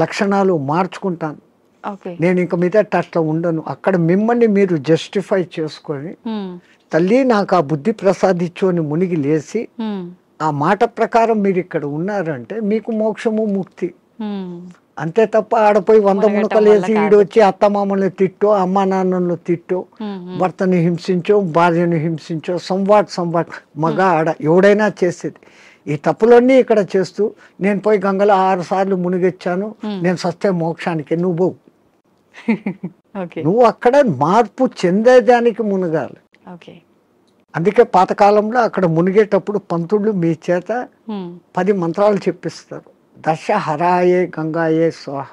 లక్షణాలు మార్చుకుంటాను. నేను ఇంక మీద అట్లా ఉండను. అక్కడ మిమ్మల్ని మీరు జస్టిఫై చేసుకొని, తల్లి నాకు ఆ బుద్ధి ప్రసాదించు అని మునిగి లేచి, ఆ మాట ప్రకారం మీరు ఇక్కడ ఉన్నారంటే మీకు మోక్షము, ముక్తి. అంతే తప్ప ఆడపోయి 100 మునకలు వేసి ఈడొచ్చి అత్తమామల్ని తిట్టో, అమ్మా నాన్నలను తిట్టో, భర్తని హింసించో, భార్యను హింసించో, సంవాట్ మగ ఆడ ఎవడైనా చేసేది. ఈ తప్పులన్నీ ఇక్కడ చేస్తూ, నేను పోయి గంగలో 6 సార్లు మునిగొచ్చాను, నేను సస్తే మోక్షానికి, నువ్వు నువ్వు అక్కడ మార్పు చెందేదానికి మునగాలి. అందుకే పాతకాలంలో అక్కడ మునిగేటప్పుడు పంతుళ్ళు మీ చేత 10 మంత్రాలు చెప్పిస్తారు. దశ హరాయే గంగాయే స్వాహ.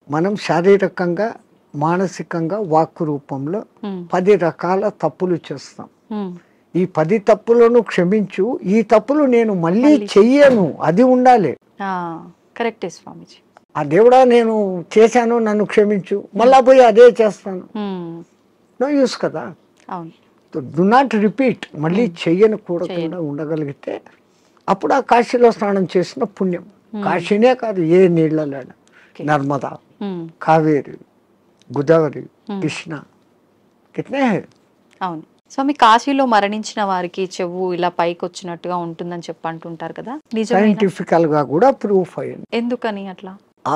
మనం శారీరకంగా, మానసికంగా, వాక్కు రూపంలో 10 రకాల తప్పులు చేస్తాం. ఈ 10 తప్పులను క్షమించు, ఈ తప్పులు నేను మళ్ళీ చెయ్యను, అది ఉండాలి. కరెక్టే స్వామిజీ. ఆ దేవుడా నేను చేశాను, నన్ను క్షమించు, మళ్ళా పోయి అదే చేస్తాను, నో యూస్ కదా. Do not repeat. మళ్ళీ చెయ్యను కూడా ఉండగలిగితే అప్పుడు ఆ కాశీలో స్నానం చేసిన పుణ్యం. కాశీనే కాదు, ఏ నీళ్ళలో, నర్మదా, కావేరి, గోదావరి, కృష్ణ, కిట్నే. అవును స్వామి, కాశీలో మరణించిన వారికి చెవు ఇలా పైకి వచ్చినట్టుగా ఉంటుందని అంటుంటారు కదా, సైంటిఫికల్ గా కూడా ప్రూఫ్ అయ్యింది. ఎందుకని అట్లా?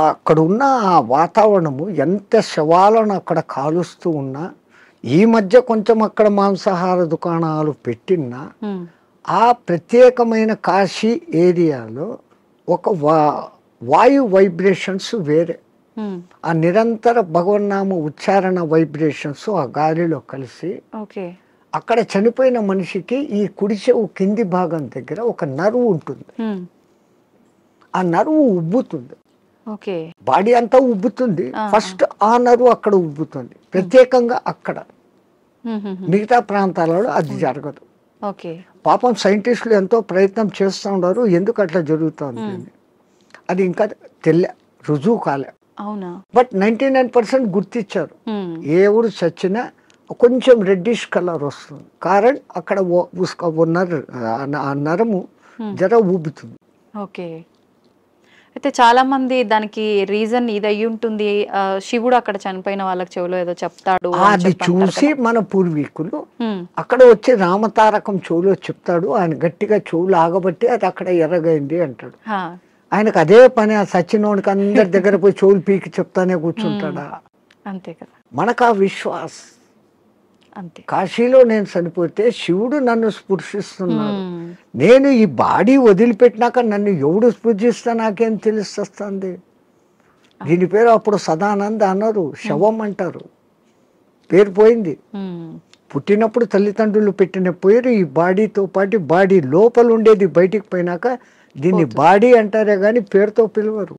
అక్కడ ఉన్న ఆ వాతావరణము, ఎంత శవాలను అక్కడ కాలుస్తూ ఉన్నా, ఈ మధ్య కొంచెం అక్కడ మాంసాహార దుకాణాలు పెట్టినా, ఆ ప్రత్యేకమైన కాశీ ఏరియాలో ఒక వాయు వైబ్రేషన్స్ వేరే, ఆ నిరంతర భగవన్నామ ఉచ్చారణ వైబ్రేషన్స్ ఆ గాలిలో కలిసి, అక్కడ చనిపోయిన మనిషికి ఈ కుడి చెవు కింది భాగం దగ్గర ఒక నరువు ఉంటుంది. ఆ నరువు ఉబ్బుతుంది, బాడీ అంతా ఉబ్బుతుంది. ఫస్ట్ ఆ నరువు అక్కడ ఉబ్బుతుంది ప్రత్యేకంగా అక్కడ. మిగతా ప్రాంతాలలో అది జరగదు. పాపం సైంటిస్టులు ఎంతో ప్రయత్నం చేస్తూ ఉన్నారు, ఎందుకు అట్లా జరుగుతుంది అది ఇంకా రుజువు కాలే. బట్ 99% గుర్తించారు. ఏ ఊరు చచ్చినా కొంచెం రెడ్డిష్ కలర్ వస్తుంది, కారణం అక్కడ నరము జర ఊబుతుంది. అయితే చాలా మంది దానికి రీజన్ ఇది అయ్యి ఉంటుంది, శివుడు అక్కడ చనిపోయిన వాళ్ళకి చెవులో ఏదో చెప్తాడు అని అది చెప్పి అంటారు చూసి కదా. మన పూర్వీకులు ఉమ్, అక్కడ వచ్చి రామతారకం చెవులో చెప్తాడు, ఆయన గట్టిగా చెవులు ఆగబట్టి అది అక్కడ ఎర్రగైంది అంటాడు. హా, ఆయనకు అదే పని, ఆ సచ్చినోడికి అందరి దగ్గర పోయి చెవులు పీకి చెప్తానే కూర్చుంటాడా? అంతే కదా, మనకు ఆ విశ్వాస్. అంతే. కాశీలో నేను చనిపోతే శివుడు నన్ను స్పృశిస్తున్నాడు. ఉమ్, నేను ఈ బాడీ వదిలిపెట్టినాక నన్ను ఎవడు స్పృశిస్తా నాకేం తెలుస్తుంది? దీని పేరు అప్పుడు సదానంద అన్నారు, శవం అంటారు. పేరు పోయింది. ఉమ్, పుట్టినప్పుడు తల్లిదండ్రులు పెట్టిన పేరు ఈ బాడీతో పాటు బాడీ లోపల ఉండేది బయటికి పోయినాక దీన్ని బాడీ అంటారే కానీ పేరుతో పిలవరు.